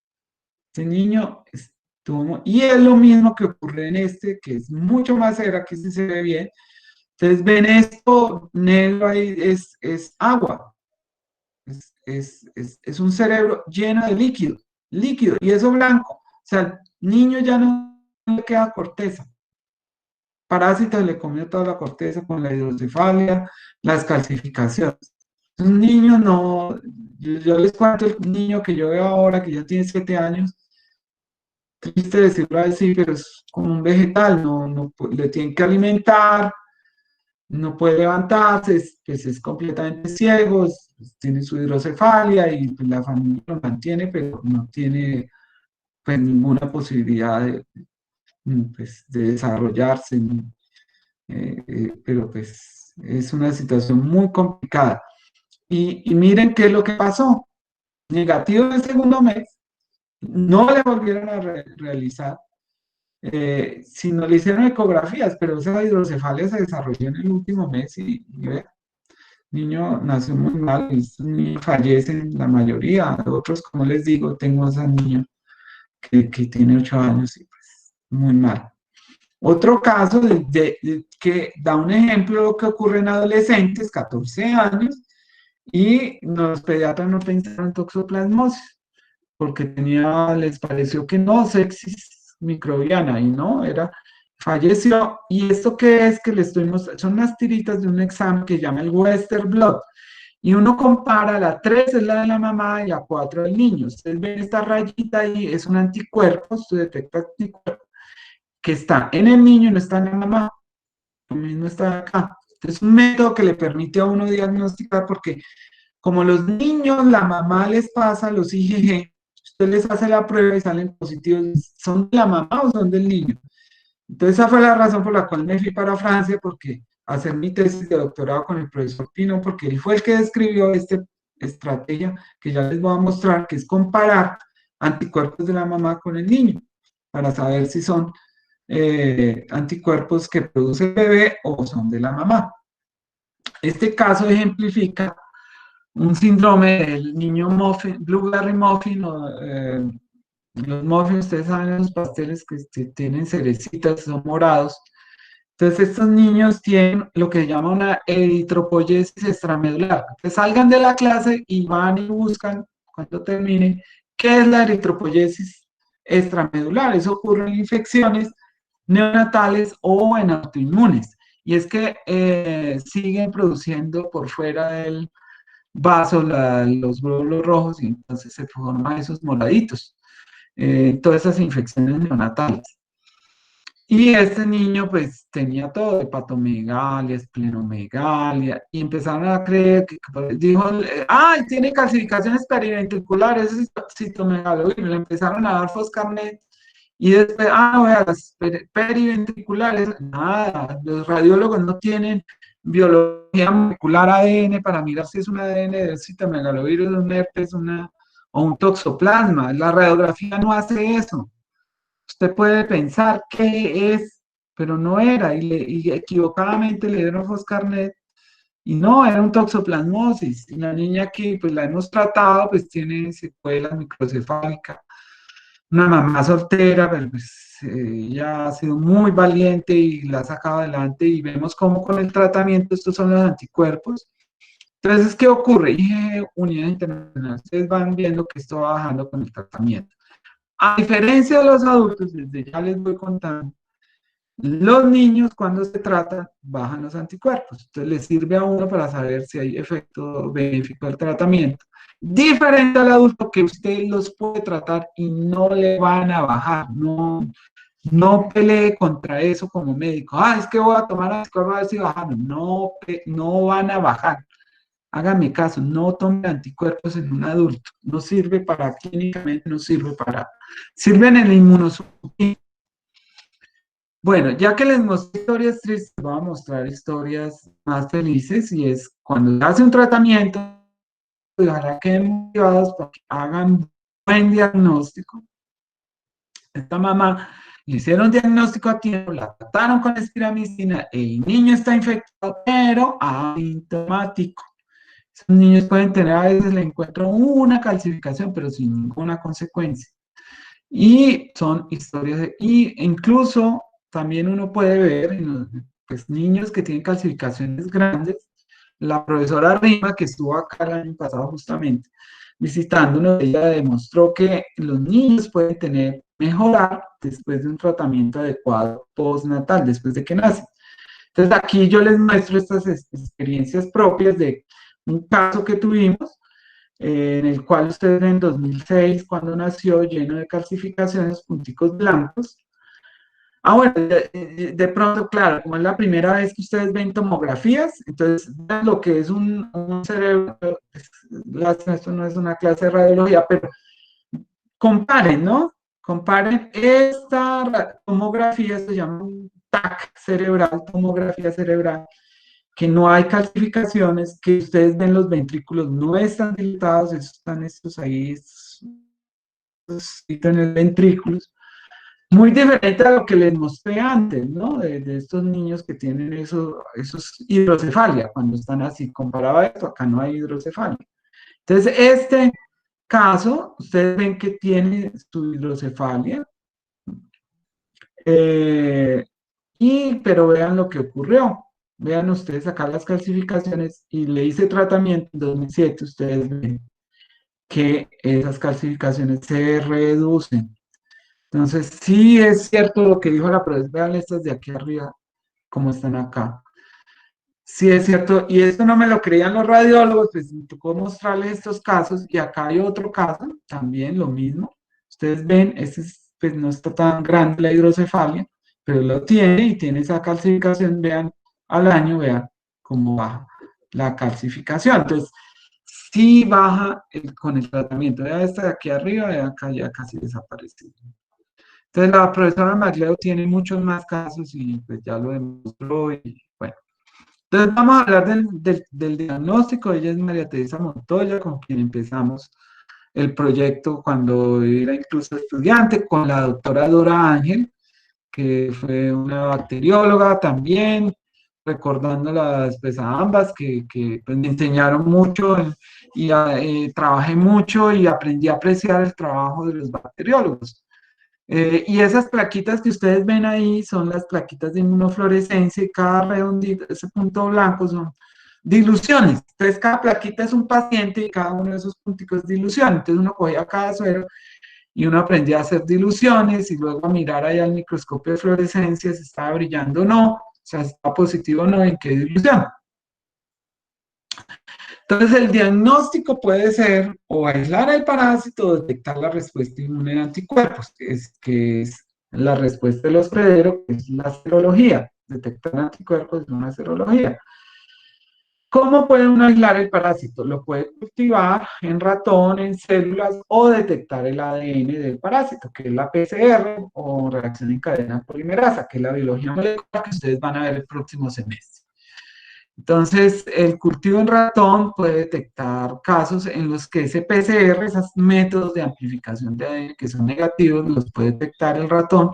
Este niño estuvo, y es lo mismo que ocurre en este, que es mucho más severo, aquí sí se ve bien. Entonces, ven esto negro ahí, es agua. Es un cerebro lleno de líquido, y eso blanco. O sea, el niño ya no le queda corteza. Parásitos le comió toda la corteza con la hidrocefalia, las calcificaciones. Un niño no, yo les cuento el niño que yo veo ahora que ya tiene 7 años, triste decirlo así, pero es como un vegetal, no le tienen que alimentar, no puede levantarse, pues es completamente ciego, tiene su hidrocefalia y pues, la familia lo mantiene, pero no tiene pues ninguna posibilidad pues, de desarrollarse, pero pues es una situación muy complicada. Y miren qué es lo que pasó. Negativo en el segundo mes, no le volvieron a realizar, sino le hicieron ecografías, pero esa hidrocefalia se desarrolló en el último mes y el niño nació muy mal, y fallecen la mayoría. Otros, como les digo, tengo a esa niña que tiene 8 años y pues muy mal. Otro caso que da un ejemplo de lo que ocurre en adolescentes, 14 años, y los pediatras no pensaron en toxoplasmosis, porque les pareció que no, sepsis microbiana, y no, falleció. ¿Y esto qué es que le estoy mostrando? Son unas tiritas de un examen que llama el Western Blot, y uno compara, la 3 es la de la mamá y la 4 del niño. Ustedes ven esta rayita ahí, es un anticuerpo, usted detecta anticuerpo, que está en el niño y no está en la mamá, lo mismo está acá. Es un método que le permite a uno diagnosticar, porque como los niños, la mamá les pasa los IgG, usted les hace la prueba y salen positivos, ¿son de la mamá o son del niño? Entonces esa fue la razón por la cual me fui para Francia, porque hacer mi tesis de doctorado con el profesor Pino, porque él fue el que describió esta estrategia que ya les voy a mostrar, que es comparar anticuerpos de la mamá con el niño, para saber si son anticuerpos que produce el bebé o son de la mamá. Este caso ejemplifica un síndrome del niño muffin, blueberry muffin, los muffins, ustedes saben, los pasteles que tienen cerecitas, son morados. Entonces, estos niños tienen lo que se llama una eritropoyesis extramedular. Que salgan de la clase y van y buscan, cuando terminen, qué es la eritropoyesis extramedular. Eso ocurre en infecciones neonatales o en autoinmunes. Y es que siguen produciendo por fuera del vaso los glóbulos rojos y entonces se forman esos moraditos. Todas esas infecciones neonatales. Y este niño pues tenía todo, hepatomegalia, esplenomegalia, y empezaron a creer dijo, ¡ay, tiene calcificaciones periventriculares, es citomegalovirus! Le empezaron a dar Foscarnet, y después, vea, las periventriculares, nada, los radiólogos no tienen biología molecular ADN para mirar si es un ADN del citomegalovirus, un herpes, o un toxoplasma. La radiografía no hace eso. Usted puede pensar qué es, pero no era, y equivocadamente le dieron Foscarnet, y no, era un toxoplasmosis. Y la niña que pues la hemos tratado, pues tiene secuelas microcefálicas, una mamá soltera, pero pues ella ha sido muy valiente y la ha sacado adelante, y vemos cómo con el tratamiento, estos son los anticuerpos. Entonces, ¿qué ocurre? Y unidades internacionales, ustedes van viendo que esto va bajando con el tratamiento. A diferencia de los adultos, desde ya les voy contando, los niños cuando se tratan bajan los anticuerpos. Entonces les sirve a uno para saber si hay efecto benéfico del tratamiento. Diferente al adulto que usted los puede tratar y no le van a bajar. No, no pelee contra eso como médico. Es que voy a tomar anticuerpos a ver si bajan. No, no van a bajar. Hágame caso, no tome anticuerpos en un adulto. No sirve para clínicamente, no sirve para... Sirven en el inmunosupresión. Bueno, ya que les mostré historias tristes, voy a mostrar historias más felices, y es cuando hace un tratamiento, ojalá queden motivados para que hagan buen diagnóstico. Esta mamá le hicieron diagnóstico a tiempo, la trataron con espiramicina, el niño está infectado, pero asintomático. Esos niños pueden tener, a veces le encuentro una calcificación, pero sin ninguna consecuencia. Y son historias y incluso también uno puede ver en los pues, niños que tienen calcificaciones grandes. La profesora Rima, que estuvo acá el año pasado justamente visitándonos, ella demostró que los niños pueden mejorar después de un tratamiento adecuado postnatal, después de que nacen. Entonces aquí yo les muestro estas experiencias propias de un caso que tuvimos, en el cual usted en 2006, cuando nació, lleno de calcificaciones, punticos blancos. Bueno, de pronto, claro, como es la primera vez que ustedes ven tomografías, entonces vean lo que es un cerebro. Esto no es una clase de radiología, pero comparen, ¿no? Comparen esta tomografía, se llama un TAC cerebral, tomografía cerebral, que no hay calcificaciones, que ustedes ven los ventrículos no están dilatados, están estos ahí, en el ventrículo. Muy diferente a lo que les mostré antes, ¿no? De estos niños que tienen esos hidrocefalia, cuando están así, comparado a esto, acá no hay hidrocefalia. Entonces, este caso, ustedes ven que tiene su hidrocefalia, pero vean lo que ocurrió. Vean ustedes acá las calcificaciones, y le hice tratamiento en 2007, ustedes ven que esas calcificaciones se reducen. Entonces, sí es cierto lo que dijo la profesora, vean estas de aquí arriba, como están acá. Sí es cierto, y esto no me lo creían los radiólogos, pues me tocó mostrarles estos casos, y acá hay otro caso, también lo mismo. Ustedes ven, pues no está tan grande la hidrocefalia, pero lo tiene y tiene esa calcificación, vean, al año, vean cómo baja la calcificación. Entonces, sí baja con el tratamiento. Vean esta de aquí arriba, vean acá ya casi desapareció. Entonces, la profesora Magleo tiene muchos más casos y pues ya lo demostró y bueno. Entonces, vamos a hablar del diagnóstico. Ella es María Teresa Montoya, con quien empezamos el proyecto cuando era incluso estudiante, con la doctora Dora Ángel, que fue una bacterióloga también, recordándolas pues a ambas, que pues, me enseñaron mucho y trabajé mucho y aprendí a apreciar el trabajo de los bacteriólogos. Y esas plaquitas que ustedes ven ahí son las plaquitas de inmunofluorescencia y cada redondito, ese punto blanco son diluciones. Entonces cada plaquita es un paciente y cada uno de esos punticos es dilución. Entonces uno cogía cada suero y uno aprendía a hacer diluciones y luego a mirar ahí al microscopio de fluorescencia si estaba brillando o no, o sea, si estaba positivo o no, en qué dilución. Entonces, el diagnóstico puede ser o aislar el parásito o detectar la respuesta inmune en anticuerpos, que es la respuesta del hospedero, que es la serología. Detectar anticuerpos es una serología. ¿Cómo puede uno aislar el parásito? Lo puede cultivar en ratón, en células o detectar el ADN del parásito, que es la PCR o reacción en cadena polimerasa, que es la biología molecular que ustedes van a ver el próximo semestre. Entonces, el cultivo en ratón puede detectar casos en los que ese PCR, esos métodos de amplificación de ADN que son negativos, los puede detectar el ratón.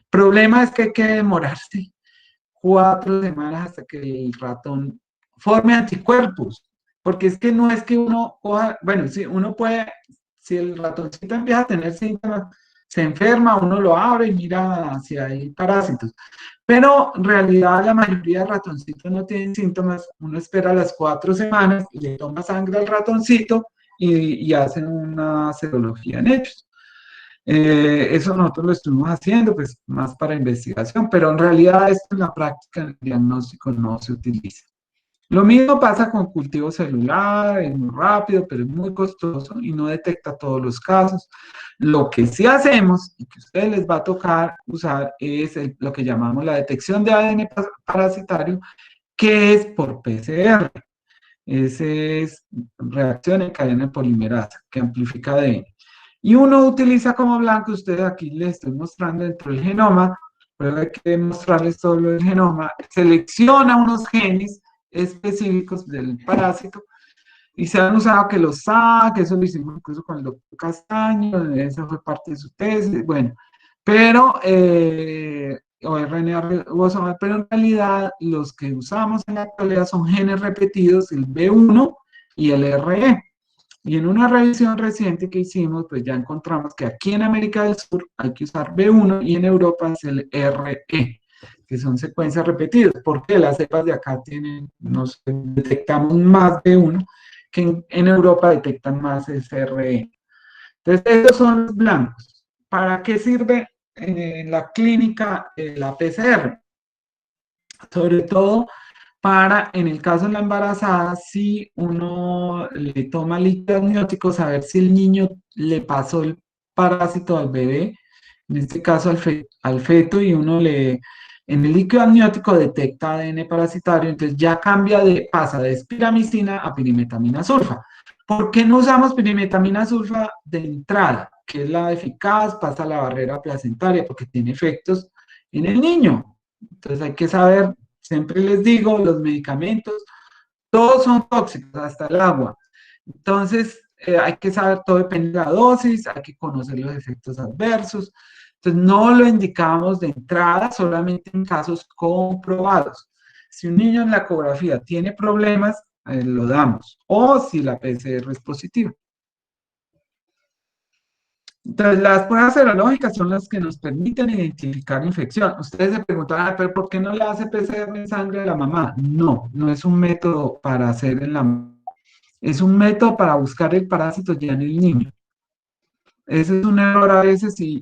El problema es que hay que demorarse 4 semanas hasta que el ratón forme anticuerpos, porque es que no es que uno coja, bueno, si uno puede, si el ratoncito empieza a tener síntomas, se enferma, uno lo abre y mira si hay parásitos. Pero en realidad la mayoría de ratoncitos no tienen síntomas. Uno espera las 4 semanas y le toma sangre al ratoncito y hacen una serología en ellos. Eso nosotros lo estuvimos haciendo, pues más para investigación, pero en realidad esto en la práctica, en el diagnóstico no se utiliza. Lo mismo pasa con cultivo celular, es muy rápido, pero es muy costoso y no detecta todos los casos. Lo que sí hacemos y que a ustedes les va a tocar usar es lo que llamamos la detección de ADN parasitario, que es por PCR. Ese es reacción en cadena polimerasa, que amplifica ADN. Y uno utiliza como blanco, ustedes aquí les estoy mostrando dentro del genoma, pero hay que mostrarles todo lo del genoma, selecciona unos genes específicos del parásito y se han usado que los saque, eso lo hicimos incluso con el doctor Castaño, esa fue parte de su tesis, bueno, pero, o RNA ribosomal, pero en realidad los que usamos en la actualidad son genes repetidos, el B1 y el RE. Y en una revisión reciente que hicimos, pues ya encontramos que aquí en América del Sur hay que usar B1 y en Europa es el RE, que son secuencias repetidas. Porque las cepas de acá tienen, nos detectamos más B1 que en Europa detectan más ese RE. Entonces, estos son los blancos. ¿Para qué sirve en la clínica la PCR? Sobre todo para, en el caso de la embarazada, si uno le toma líquido amniótico, saber si el niño le pasó el parásito al bebé, en este caso al feto, y uno en el líquido amniótico detecta ADN parasitario, entonces ya pasa de espiramicina a pirimetamina sulfa. ¿Por qué no usamos pirimetamina sulfa de entrada, que es la eficaz, pasa la barrera placentaria, porque tiene efectos en el niño? Entonces hay que saber, siempre les digo, los medicamentos, todos son tóxicos, hasta el agua. Entonces hay que saber, todo depende de la dosis, hay que conocer los efectos adversos. Entonces no lo indicamos de entrada, solamente en casos comprobados. Si un niño en la ecografía tiene problemas, lo damos. O si la PCR es positiva. Entonces, las pruebas serológicas son las que nos permiten identificar infección. Ustedes se preguntarán, pero ¿por qué no le hace PCR en sangre a la mamá? No, no es un método para hacer en la... Es un método para buscar el parásito ya en el niño. Ese es un error a veces eh,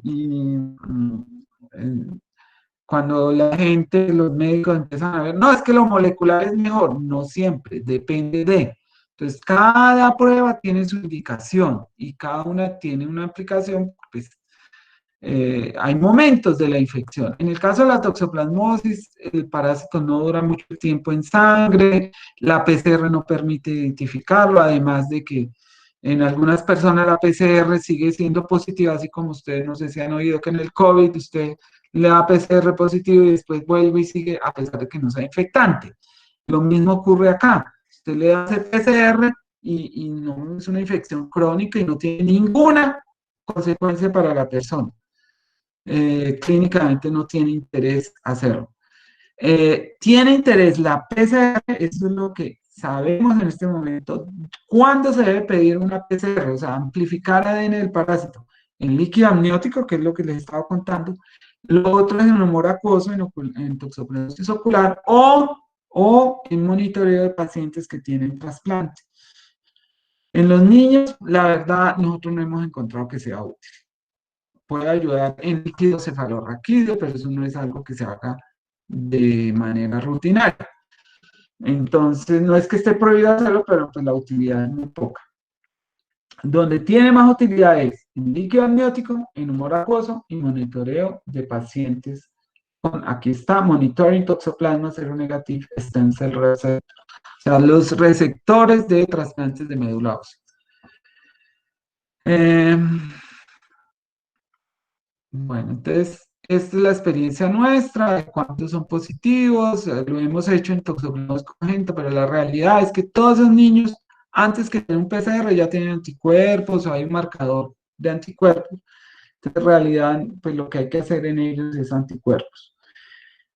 cuando la gente, los médicos empiezan a ver, no, es que lo molecular es mejor. No siempre, depende de. Entonces, cada prueba tiene su indicación y cada una tiene una aplicación, pues hay momentos de la infección. En el caso de la toxoplasmosis, el parásito no dura mucho tiempo en sangre, la PCR no permite identificarlo, además de que en algunas personas la PCR sigue siendo positiva, así como ustedes no sé si han oído que en el COVID usted le da PCR positivo y después vuelve y sigue a pesar de que no sea infectante. Lo mismo ocurre acá. Usted le da PCR y no es una infección crónica y no tiene ninguna consecuencia para la persona. clínicamente no tiene interés hacerlo. Tiene interés la PCR, eso es lo que sabemos en este momento. ¿Cuándo se debe pedir una PCR? O sea, amplificar ADN del parásito en líquido amniótico, que es lo que les estaba contando. Lo otro es en humor acuoso, en toxoplasmosis ocular o en monitoreo de pacientes que tienen trasplante. En los niños, la verdad, nosotros no hemos encontrado que sea útil. Puede ayudar en líquido cefalorraquídeo, pero eso no es algo que se haga de manera rutinaria. Entonces, no es que esté prohibido hacerlo, pero pues la utilidad es muy poca. Donde tiene más utilidad es en líquido amniótico, en humor acuoso y monitoreo de pacientes con, aquí está, monitoring toxoplasma seronegative stem cell receptor, o sea, los receptores de trasplantes de médula ósea. Bueno, entonces, esta es la experiencia nuestra, de cuántos son positivos, lo hemos hecho en toxoplasmosis congénita, pero la realidad es que todos esos niños, antes que tengan un PCR, ya tienen anticuerpos o hay un marcador de anticuerpos. Entonces, en realidad, pues lo que hay que hacer en ellos es anticuerpos.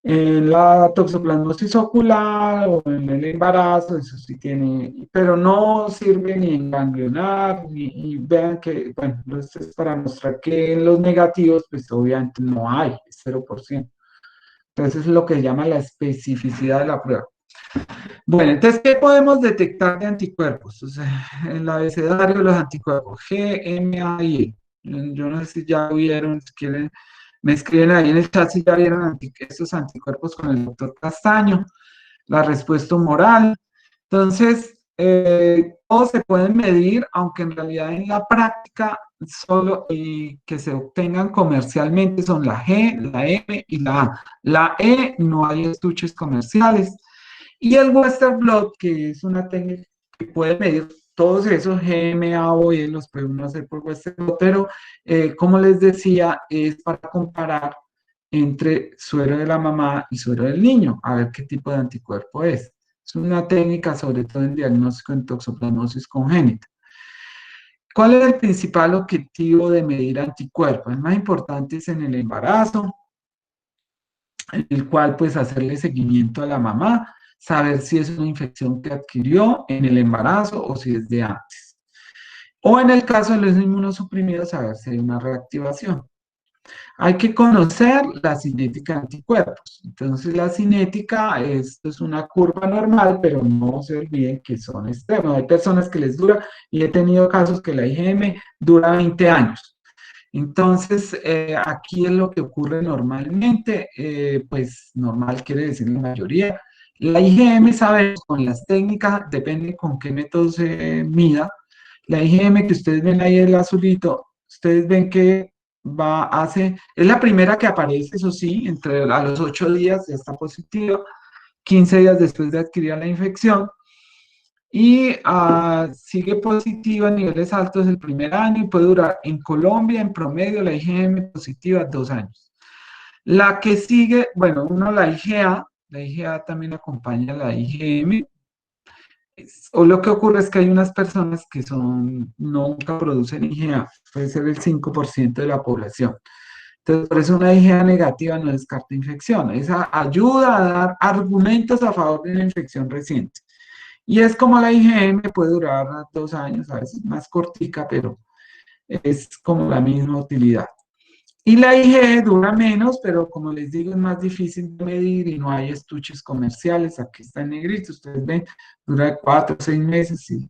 En la toxoplasmosis ocular o en el embarazo, eso sí tiene, pero no sirve ni en ganglionar, y vean que, bueno, esto es para mostrar que en los negativos, pues obviamente no hay, es 0%. Entonces es lo que llama la especificidad de la prueba. Bueno, entonces, ¿qué podemos detectar de anticuerpos? O sea, en el abecedario de los anticuerpos, G, M, A y E. Yo no sé si ya vieron, si quieren, me escriben ahí en el chat si ya vieron estos anticuerpos con el doctor Castaño, la respuesta humoral. Entonces, todos se pueden medir, aunque en realidad en la práctica solo que se obtengan comercialmente son la G, la M y la A. La E no hay estuches comerciales. Y el Western Blot, que es una técnica que puede medir todos esos GMA o E, los puede uno hacer por Western Blot, pero como les decía, es para comparar entre suero de la mamá y suero del niño, a ver qué tipo de anticuerpo es. Es una técnica sobre todo en diagnóstico en toxoplasmosis congénita. ¿Cuál es el principal objetivo de medir anticuerpos? El más importante es en el embarazo, en el cual pues hacerle seguimiento a la mamá, saber si es una infección que adquirió en el embarazo o si es de antes. O en el caso de los inmunosuprimidos, saber si hay una reactivación. Hay que conocer la cinética de anticuerpos. Entonces, la cinética es una curva normal, pero no se olviden que son extremos. Hay personas que les dura, y he tenido casos que la IgM dura 20 años. Entonces, aquí es lo que ocurre normalmente, pues normal quiere decir la mayoría. La IgM, sabemos, con las técnicas, depende con qué método se mida. La IgM que ustedes ven ahí, el azulito, ustedes ven que es la primera que aparece, eso sí, a los 8 días ya está positiva, 15 días después de adquirir la infección, y sigue positiva a niveles altos el primer año y puede durar en Colombia en promedio la IgM positiva 2 años. La que sigue, bueno, la IgA también acompaña a la IgM, o lo que ocurre es que hay unas personas que nunca producen IgA, puede ser el 5% de la población. Entonces, por eso una IgA negativa no descarta infección. Esa ayuda a dar argumentos a favor de una infección reciente. Y es como la IgM puede durar 2 años, a veces más cortica, pero es como la misma utilidad. Y la IgE dura menos, pero como les digo, es más difícil de medir y no hay estuches comerciales. Aquí está en negrito, ustedes ven, dura 4 o 6 meses y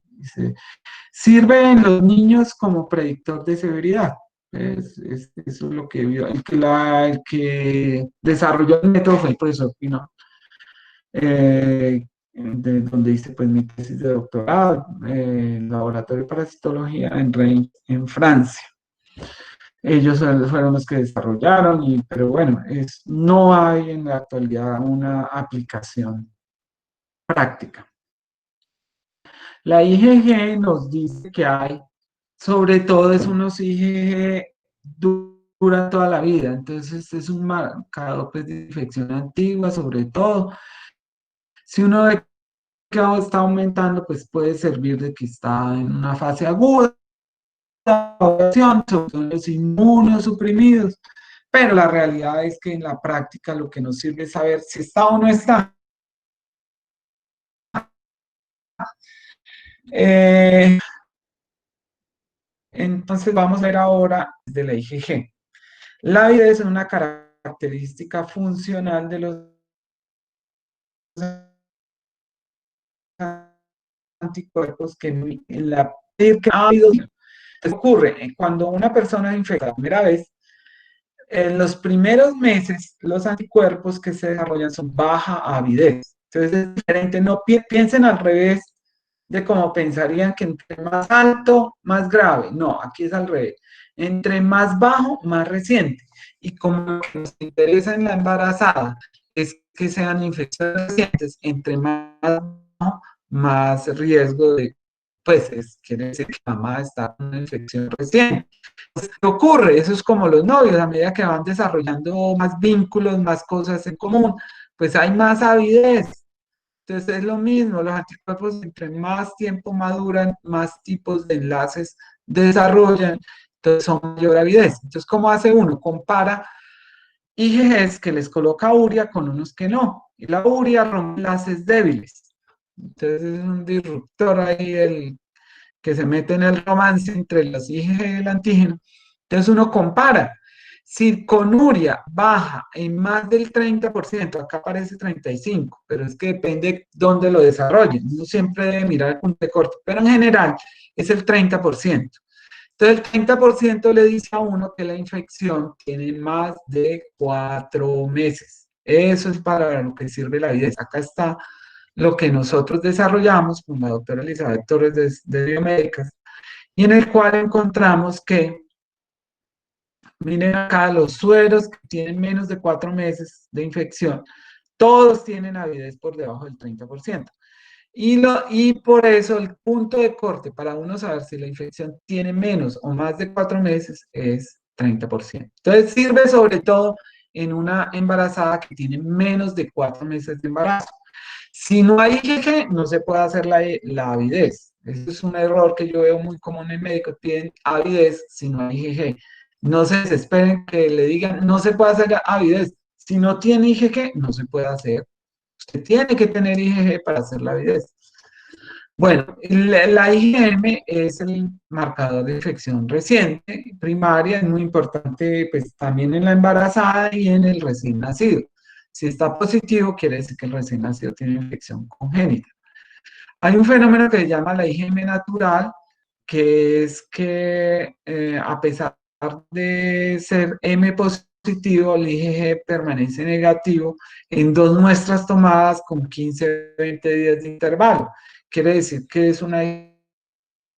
sirve en los niños como predictor de severidad. Eso es lo que vio. El que desarrolló el método fue el profesor Pino, donde hice pues mi tesis de doctorado, laboratorio de parasitología en Rennes, en Francia. Ellos fueron los que desarrollaron, pero bueno, no hay en la actualidad una aplicación práctica. La IgG nos dice que hay, sobre todo es unos IgG dura toda la vida, entonces es un marcador pues, de infección antigua, sobre todo. Si uno ve que está aumentando, pues puede servir de que está en una fase aguda, sobre todo los inmunosuprimidos. pero la realidad es que en la práctica lo que nos sirve es saber si está o no está. Eh, entonces vamos a ver ahora de la IgG. La avidez es una característica funcional de los anticuerpos que en la que ha habido. Ocurre cuando una persona infecta la primera vez, en los primeros meses los anticuerpos que se desarrollan son baja avidez. Entonces es diferente, no piensen al revés de cómo pensarían que entre más alto, más grave. No, aquí es al revés. Entre más bajo, más reciente. Y como lo que nos interesa en la embarazada es que sean infecciones recientes, entre más bajo, más riesgo de, pues quiere decir que la mamá está con una infección reciente. ¿Qué ocurre? Eso es como los novios, a medida que van desarrollando más vínculos, más cosas en común, pues hay más avidez. Entonces es lo mismo, los anticuerpos entre más tiempo maduran, más tipos de enlaces desarrollan, entonces son mayor avidez. Entonces, ¿cómo hace uno? Compara IgGs que les coloca urea con unos que no. Y la urea rompe enlaces débiles. Entonces es un disruptor ahí que se mete en el romance entre los IgG y el antígeno. Entonces uno compara. Si con urea baja en más del 30%, acá aparece 35%, pero es que depende dónde lo desarrollen. Uno siempre debe mirar el punto de corte, pero en general es el 30%. Entonces el 30% le dice a uno que la infección tiene más de 4 meses. Eso es para lo que sirve la vida. Acá está lo que nosotros desarrollamos con la doctora Elizabeth Torres de Biomédicas, y en el cual encontramos que, miren acá, los sueros que tienen menos de 4 meses de infección, todos tienen avidez por debajo del 30%. Y por eso el punto de corte para uno saber si la infección tiene menos o más de 4 meses es 30%. Entonces sirve sobre todo en una embarazada que tiene menos de 4 meses de embarazo. Si no hay IgG, no se puede hacer la avidez. Eso es un error que yo veo muy común en médicos. Piden avidez si no hay IgG. No se desesperen que le digan, no se puede hacer avidez. Si no tiene IgG, no se puede hacer. Usted tiene que tener IgG para hacer la avidez. Bueno, la IgM es el marcador de infección reciente, primaria, es muy importante pues también en la embarazada y en el recién nacido. Si está positivo, quiere decir que el recién nacido tiene infección congénita. Hay un fenómeno que se llama la IgM natural, que es que a pesar de ser M positivo, el IgG permanece negativo en 2 muestras tomadas con 15-20 días de intervalo. Quiere decir que es una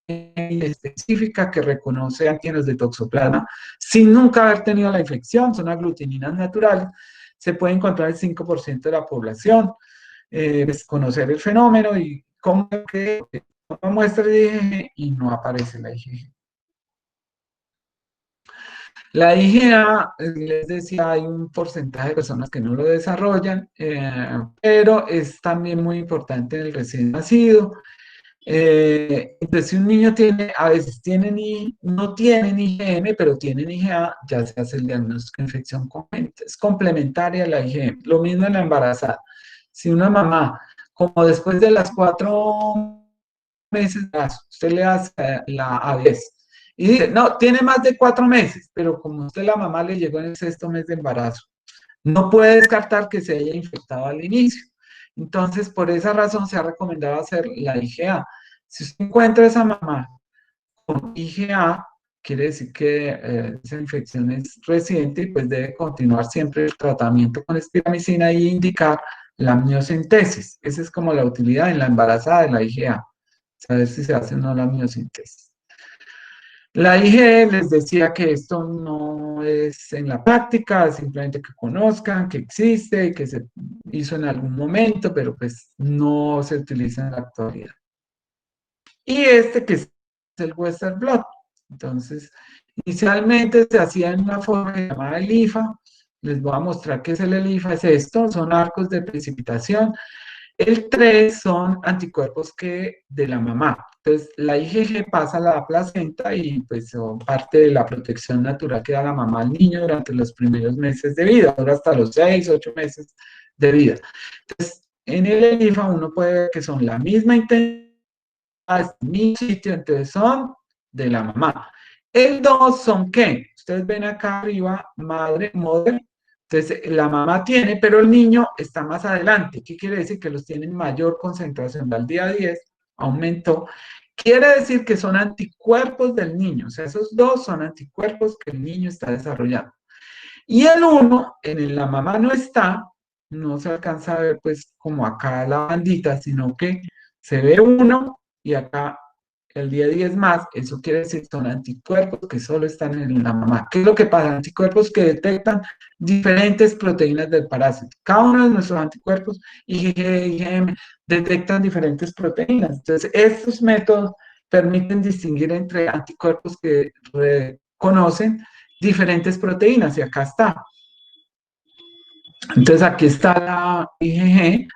específica que reconoce antígenos de toxoplasma sin nunca haber tenido la infección, son aglutininas naturales, se puede encontrar el 5% de la población, conocer el fenómeno y cómo que una muestra de IgG y no aparece la IgG. La IgA, les decía, hay un porcentaje de personas que no lo desarrollan, pero es también muy importante en el recién nacido. Entonces, si un niño tiene, a veces tienen no tienen IgM, pero tienen IgA, ya se hace el diagnóstico de infección congénita. Es complementaria a la IgM. Lo mismo en la embarazada. Si una mamá, como después de las 4 meses de embarazo, usted le hace la ABS y dice, no, tiene más de 4 meses, pero como usted la mamá le llegó en el sexto mes de embarazo, no puede descartar que se haya infectado al inicio. Entonces, por esa razón se ha recomendado hacer la IgA. Si usted encuentra a esa mamá con IgA, quiere decir que esa infección es reciente y pues debe continuar siempre el tratamiento con espiramicina y indicar la amniocentesis. Esa es como la utilidad en la embarazada de la IgA, saber si se hace o no la amniocentesis. La IG les decía que esto no es en la práctica, simplemente que conozcan que existe, que se hizo en algún momento, pero pues no se utiliza en la actualidad. Y este que es el Western Blot. Entonces, inicialmente se hacía en una forma llamada ELIFA. Les voy a mostrar qué es el ELIFA. Es esto, son arcos de precipitación. El 3 son anticuerpos que de la mamá. Entonces, la IgG pasa a la placenta y pues son parte de la protección natural que da la mamá al niño durante los primeros meses de vida, ahora hasta los 6, 8 meses de vida. Entonces, en el ELIFA uno puede ver que son la misma intensidad, el mismo sitio, entonces son de la mamá. El 2 son ¿qué? Ustedes ven acá arriba, madre, mother. Entonces, la mamá tiene, pero el niño está más adelante. ¿Qué quiere decir? Que los tienen mayor concentración. Al día 10 aumentó. Quiere decir que son anticuerpos del niño. O sea, esos dos son anticuerpos que el niño está desarrollando. Y el uno, la mamá no está, no se alcanza a ver pues como acá la bandita, sino que se ve uno y acá el día 10 más, eso quiere decir que son anticuerpos que solo están en la mamá. ¿Qué es lo que pasa? Anticuerpos que detectan diferentes proteínas del parásito. Cada uno de nuestros anticuerpos, IgG, IgM, detectan diferentes proteínas. Entonces, estos métodos permiten distinguir entre anticuerpos que reconocen diferentes proteínas y acá está. Entonces aquí está la IgG.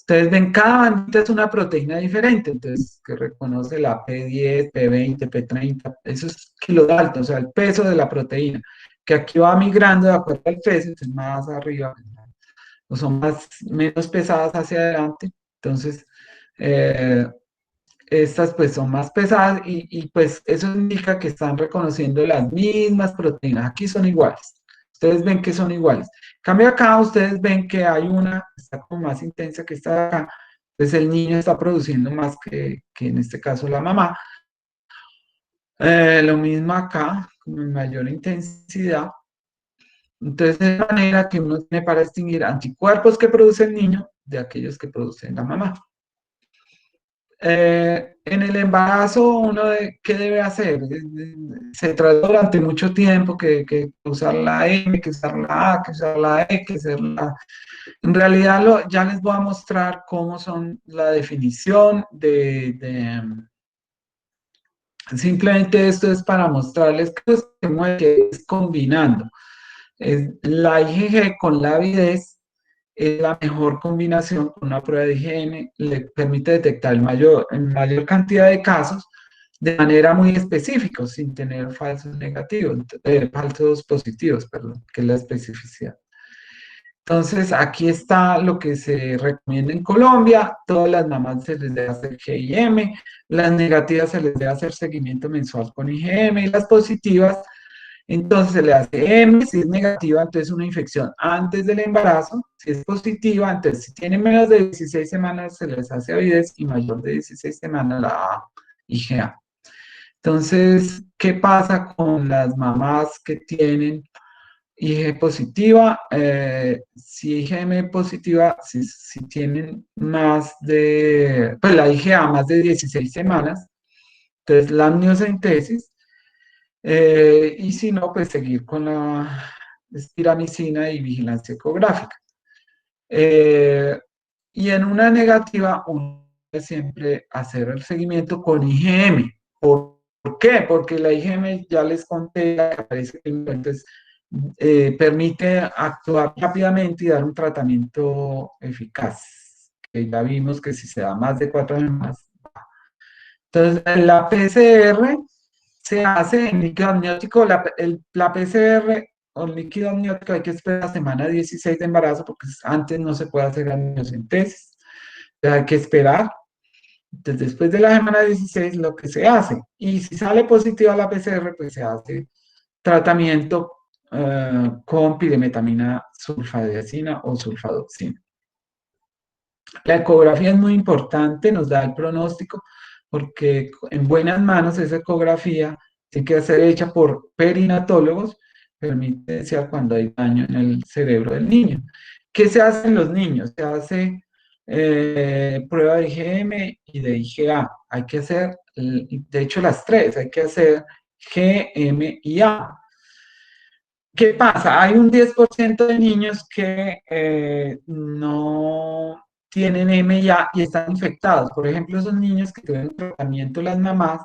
Ustedes ven, cada bandita es una proteína diferente, entonces que reconoce la P10, P20, P30, eso es kilodalton, o sea, el peso de la proteína, que aquí va migrando de acuerdo al peso, entonces más arriba, o son menos pesadas hacia adelante, entonces eh, estas pues son más pesadas pues eso indica que están reconociendo las mismas proteínas. Aquí son iguales. Ustedes ven que son iguales. En cambio acá ustedes ven que hay una que está como más intensa que esta de acá. Entonces el niño está produciendo más que en este caso la mamá. Lo mismo acá, con mayor intensidad. Entonces de manera que uno tiene para distinguir anticuerpos que produce el niño de aquellos que produce la mamá. En el embarazo, ¿qué debe hacer? Se trata durante mucho tiempo que usar la M, que usar la A, que usar la E, que usar la... En realidad ya les voy a mostrar cómo son la definición simplemente esto es para mostrarles que es combinando. La IgG con la avidez es la mejor combinación con una prueba de higiene, le permite detectar en mayor cantidad de casos de manera muy específica, sin tener falsos negativos, falsos positivos, perdón, que es la especificidad. Entonces, aquí está lo que se recomienda en Colombia. Todas las mamás se les debe hacer GIM, las negativas se les debe hacer seguimiento mensual con IgM y las positivas entonces se le hace M, si es negativa, entonces una infección antes del embarazo, si es positiva, entonces si tiene menos de 16 semanas se les hace avidez y mayor de 16 semanas la IgA. Entonces, ¿qué pasa con las mamás que tienen IG positiva? Si IgM positiva, si tienen más de, pues la IgA más de 16 semanas, entonces la amniocentesis. Y si no, pues seguir con la espiramicina y vigilancia ecográfica. Eh, y en una negativa, uno debe siempre hacer el seguimiento con IgM. ¿Por qué? Porque la IgM, ya les conté, que aparece entonces permite actuar rápidamente y dar un tratamiento eficaz. Que ya vimos que si se da más de 4 semanas. Entonces, la PCR se hace en líquido amniótico. La PCR o líquido amniótico hay que esperar la semana 16 de embarazo porque antes no se puede hacer amniocentesis. Hay que esperar. Entonces, después de la semana 16 lo que se hace. Y si sale positiva la PCR, pues se hace tratamiento con pirimetamina sulfadiazina o sulfadoxina. La ecografía es muy importante, nos da el pronóstico, porque en buenas manos esa ecografía tiene que ser hecha por perinatólogos, permite desear cuando hay daño en el cerebro del niño. ¿Qué se hace en los niños? Se hace prueba de IgM y de IgA. Hay que hacer, de hecho, las tres, hay que hacer GM y A. ¿Qué pasa? Hay un 10% de niños que no tienen M ya y están infectados. Por ejemplo, esos niños que tuvieron tratamiento las mamás,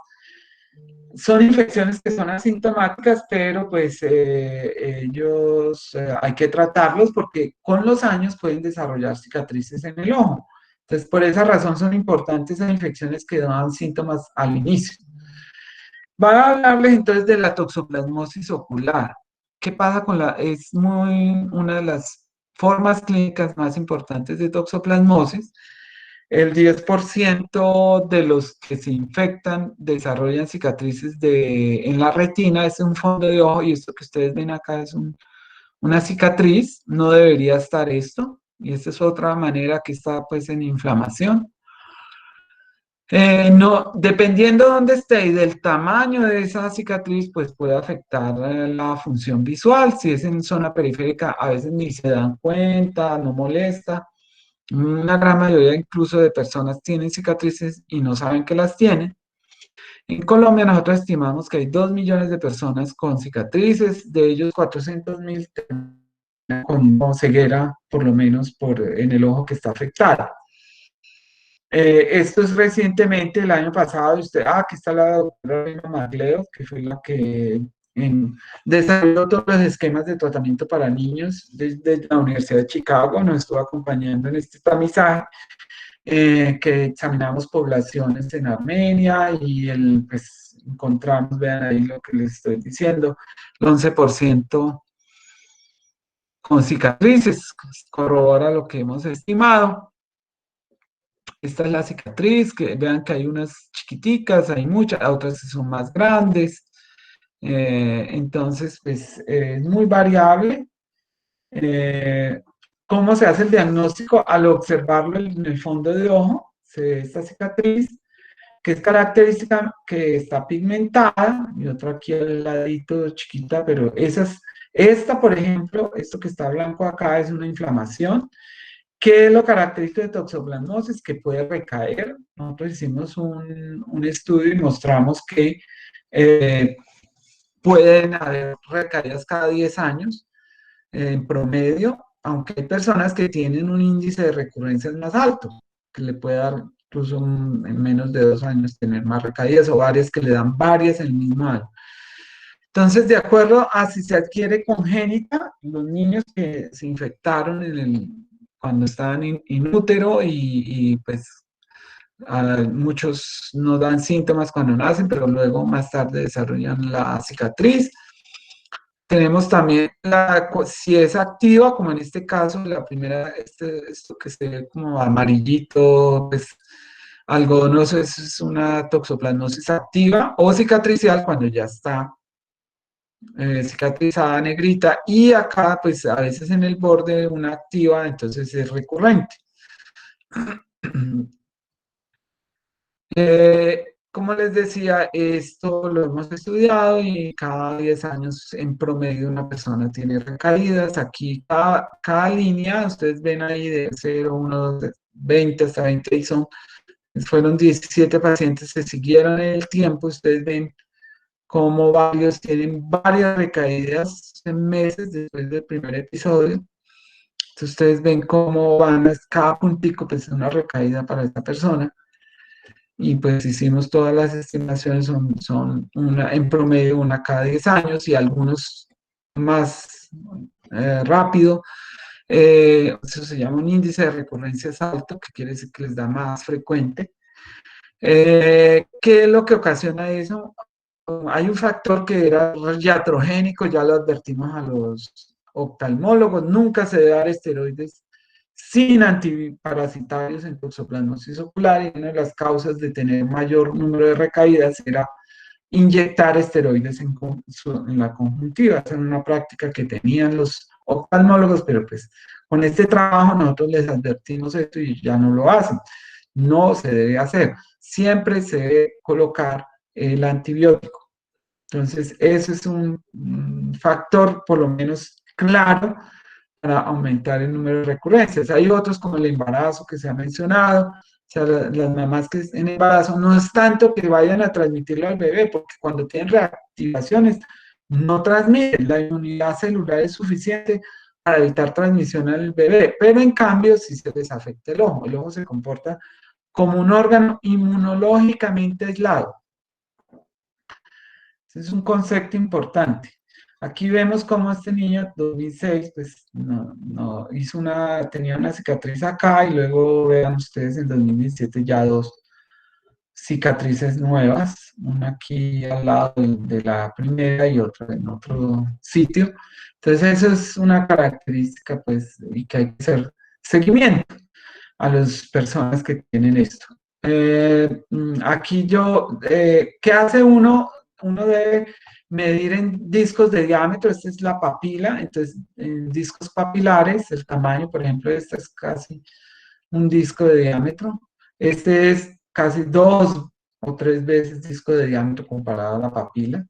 son infecciones que son asintomáticas, pero pues ellos hay que tratarlos porque con los años pueden desarrollar cicatrices en el ojo. Entonces, por esa razón son importantes esas infecciones que dan síntomas al inicio. Voy a hablarles entonces de la toxoplasmosis ocular. ¿Qué pasa con la? Es una de las formas clínicas más importantes de toxoplasmosis. El 10% de los que se infectan desarrollan cicatrices en la retina, es un fondo de ojo y esto que ustedes ven acá es una cicatriz, no debería estar esto, y esta es otra manera que está pues en inflamación. No, dependiendo de dónde esté y del tamaño de esa cicatriz, pues puede afectar la función visual. Si es en zona periférica, a veces ni se dan cuenta, no molesta. Una gran mayoría incluso de personas tienen cicatrices y no saben que las tienen. En Colombia nosotros estimamos que hay 2 millones de personas con cicatrices, de ellos 400.000 con ceguera, por lo menos en el ojo que está afectado. Esto es recientemente, el año pasado, aquí está la doctora Reina Magleo, que fue la que desarrolló todos los esquemas de tratamiento para niños desde la Universidad de Chicago, nos estuvo acompañando en este tamizaje, que examinamos poblaciones en Armenia y pues encontramos, vean ahí lo que les estoy diciendo, el 11% con cicatrices, corrobora lo que hemos estimado. Esta es la cicatriz, que vean que hay unas chiquiticas, hay muchas, otras que son más grandes. Entonces, pues es muy variable. Eh, ¿Cómo se hace el diagnóstico? Al observarlo en el fondo de ojo, se ve esta cicatriz, que es característica que está pigmentada, y otra aquí al ladito chiquita, pero esta, por ejemplo, esto que está blanco acá es una inflamación. ¿Qué es lo característico de toxoplasmosis? Que puede recaer. Nosotros hicimos un estudio y mostramos que eh, pueden haber recaídas cada 10 años en promedio, aunque hay personas que tienen un índice de recurrencias más alto, que le puede dar incluso en menos de 2 años tener más recaídas o varias que le dan varias en el mismo año. Entonces, de acuerdo a si se adquiere congénita, los niños que se infectaron cuando estaban in útero pues muchos no dan síntomas cuando nacen, pero luego más tarde desarrollan la cicatriz. Tenemos también si es activa, como en este caso, la primera, esto que se ve como amarillito, pues algodonoso, es una toxoplasmosis activa o cicatricial cuando ya está cicatrizada negrita, y acá pues a veces en el borde una activa, entonces es recurrente. Como les decía, esto lo hemos estudiado y cada 10 años en promedio una persona tiene recaídas. Aquí cada línea, ustedes ven ahí de 0, 1, 20 hasta 20 y fueron 17 pacientes que siguieron en el tiempo. Ustedes ven como varios tienen varias recaídas en meses después del primer episodio. Entonces ustedes ven cómo cada puntico pues es una recaída para esta persona. Y pues hicimos todas las estimaciones, son en promedio una cada 10 años y algunos más rápido. Eso se llama un índice de recurrencias alto, que quiere decir que les da más frecuente. ¿Qué es lo que ocasiona eso? Hay un factor que era iatrogénico, ya lo advertimos a los oftalmólogos, nunca se debe dar esteroides sin antiparasitarios en toxoplasmosis ocular, y una de las causas de tener mayor número de recaídas era inyectar esteroides en la conjuntiva. Esa era una práctica que tenían los oftalmólogos, pero pues con este trabajo nosotros les advertimos esto y ya no lo hacen. No se debe hacer. Siempre se debe colocar el antibiótico. Entonces, eso es un factor por lo menos claro para aumentar el número de recurrencias. Hay otros como el embarazo que se ha mencionado. O sea, las mamás que en embarazo no es tanto que vayan a transmitirlo al bebé, porque cuando tienen reactivaciones no transmiten. La inmunidad celular es suficiente para evitar transmisión al bebé, pero en cambio si se les afecta el ojo se comporta como un órgano inmunológicamente aislado. Ese es un concepto importante. Aquí vemos cómo este niño, 2006, pues no hizo tenía una cicatriz acá y luego vean ustedes en 2017 ya dos cicatrices nuevas, una aquí al lado de la primera y otra en otro sitio. Entonces eso es una característica, pues, y que hay que hacer seguimiento a las personas que tienen esto. Aquí ¿qué hace uno? Uno debe medir en discos de diámetro, esta es la papila, entonces en discos papilares, el tamaño, por ejemplo, este es casi un disco de diámetro, este es casi 2 o 3 veces disco de diámetro comparado a la papila.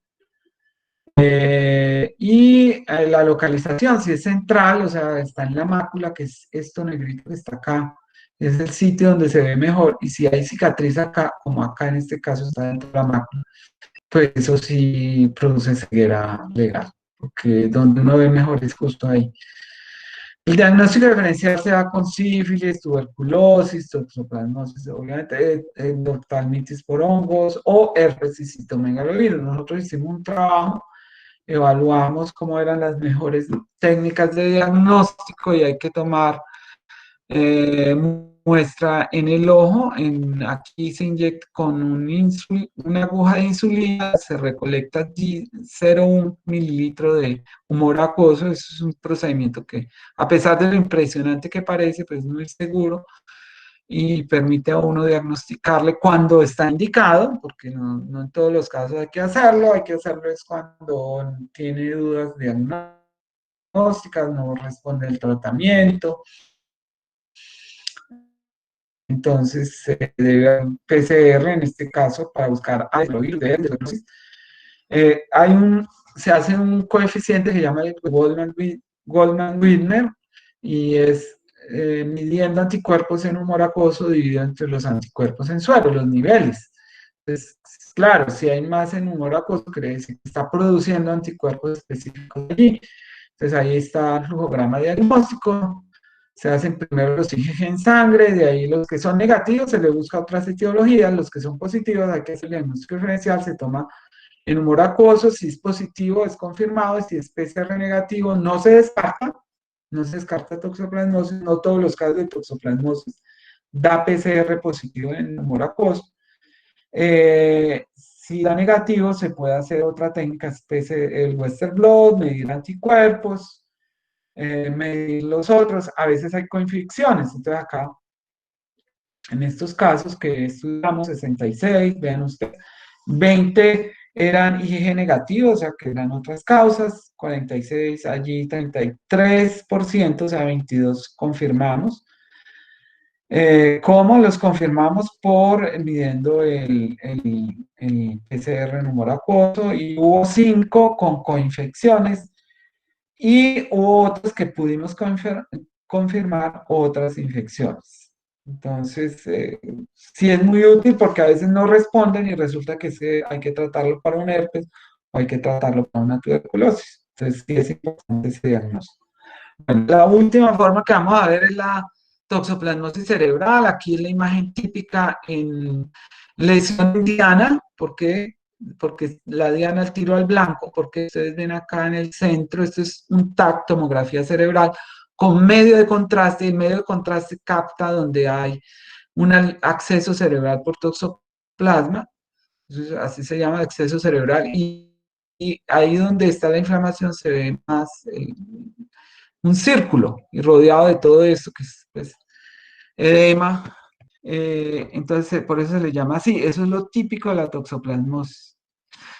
La localización, si es central, o sea, está en la mácula, que es esto negrito que está acá, es el sitio donde se ve mejor. Y si hay cicatriz acá, como acá en este caso está dentro de la mácula, pues eso sí produce ceguera legal, porque donde uno ve mejor es justo ahí. El diagnóstico diferencial se da con sífilis, tuberculosis, toxoplasmosis, obviamente, endoftalmitis por hongos o herpes y citomegalovirus. Nosotros hicimos un trabajo, evaluamos cómo eran las mejores técnicas de diagnóstico y hay que tomar eh, muestra en el ojo. Aquí se inyecta con una aguja de insulina, se recolecta allí 0,1 mililitro de humor acuoso. Eso es un procedimiento que, a pesar de lo impresionante que parece, pues es muy seguro y permite a uno diagnosticarle cuando está indicado, porque no en todos los casos hay que hacerlo es cuando tiene dudas diagnósticas, no responde al tratamiento. Entonces, se debe un PCR en este caso para buscar adenovirus de endometriosis. Eh, hay un, Se hace un coeficiente que se llama el Goldman-Widmer y es midiendo anticuerpos en humor acuoso dividido entre los anticuerpos en suero, los niveles. Entonces, claro, si hay más en humor acuoso, quiere decir que está produciendo anticuerpos específicos allí. Entonces, ahí está el flujograma diagnóstico. Se hacen primero los IgG en sangre, de ahí los que son negativos se le busca otras etiologías, los que son positivos hay que hacer el diagnóstico diferencial, se toma en humor acuoso, si es positivo es confirmado, si es PCR negativo no se descarta toxoplasmosis, no todos los casos de toxoplasmosis da PCR positivo en humor acuoso. Si da negativo, se puede hacer otra técnica, el Western blot, medir anticuerpos, medir los otros, a veces hay coinfecciones, entonces acá, en estos casos que estudiamos, 66, vean ustedes, 20 eran IgG negativos, o sea que eran otras causas, 46 allí, 33%, o sea, 22 confirmamos. ¿Cómo los confirmamos? Midiendo el PCR en humor acuoso, y hubo 5 con coinfecciones y hubo otros que pudimos confirmar otras infecciones. Entonces, sí es muy útil porque a veces no responden y resulta que hay que tratarlo para un herpes o hay que tratarlo para una tuberculosis. Entonces, sí es importante ese diagnóstico. Bueno, la última forma que vamos a ver es la toxoplasmosis cerebral. Aquí es la imagen típica en lesión diana. ¿Por qué? Porque la diana al tiro al blanco, porque ustedes ven acá en el centro, esto es un TAC, tomografía cerebral, con medio de contraste, y el medio de contraste capta donde hay un acceso cerebral por toxoplasma, así se llama acceso cerebral, y ahí donde está la inflamación se ve más un círculo y rodeado de todo esto que es pues, edema. Entonces, por eso se le llama así. Eso es lo típico de la toxoplasmosis.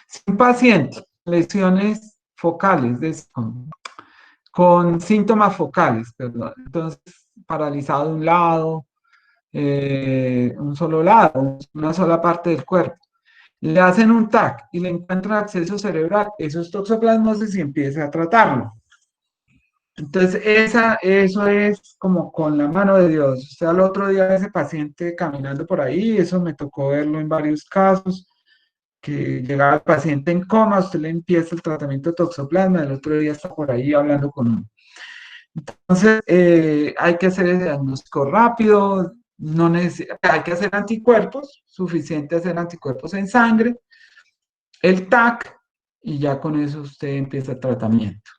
Si un paciente, lesiones focales, con síntomas focales, perdón, entonces paralizado de un lado, un solo lado, una sola parte del cuerpo, le hacen un TAC y le encuentran acceso cerebral, eso es toxoplasmosis y empieza a tratarlo. Entonces, eso es como con la mano de Dios. O sea, el otro día ese paciente caminando por ahí, eso me tocó verlo en varios casos, que llegaba el paciente en coma, usted le empieza el tratamiento de toxoplasma, el otro día está por ahí hablando con uno. Entonces, hay que hacer el diagnóstico rápido, hay que hacer anticuerpos, suficiente hacer anticuerpos en sangre, el TAC, y ya con eso usted empieza el tratamiento.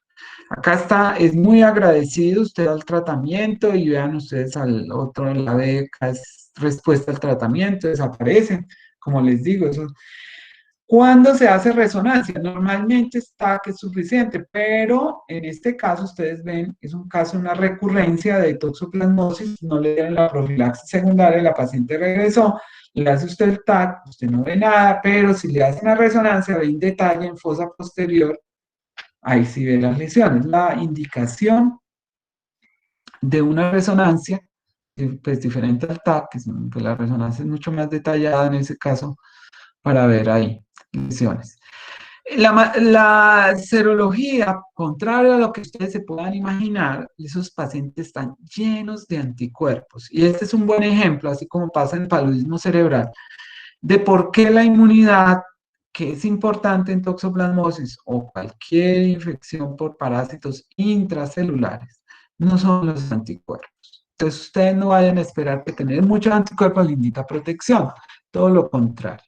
Acá está, es muy agradecido usted al tratamiento y vean ustedes al otro en la beca, es respuesta al tratamiento, desaparecen, como les digo, eso. ¿Cuándo se hace resonancia? Normalmente está que es suficiente, pero en este caso ustedes ven, es un caso, una recurrencia de toxoplasmosis, no le dieron la profilaxis secundaria, la paciente regresó, le hace usted el TAC, usted no ve nada, pero si le hace una resonancia, ve en detalle en fosa posterior, ahí sí ve las lesiones. La indicación de una resonancia, pues diferente al TAC, pues la resonancia es mucho más detallada en ese caso para ver ahí lesiones. La serología, contrario a lo que ustedes se puedan imaginar, esos pacientes están llenos de anticuerpos. Y este es un buen ejemplo, así como pasa en el paludismo cerebral, de por qué la inmunidad, que es importante en toxoplasmosis o cualquier infección por parásitos intracelulares, no son los anticuerpos. Entonces, ustedes no vayan a esperar que tener muchos anticuerpos les indica protección, todo lo contrario.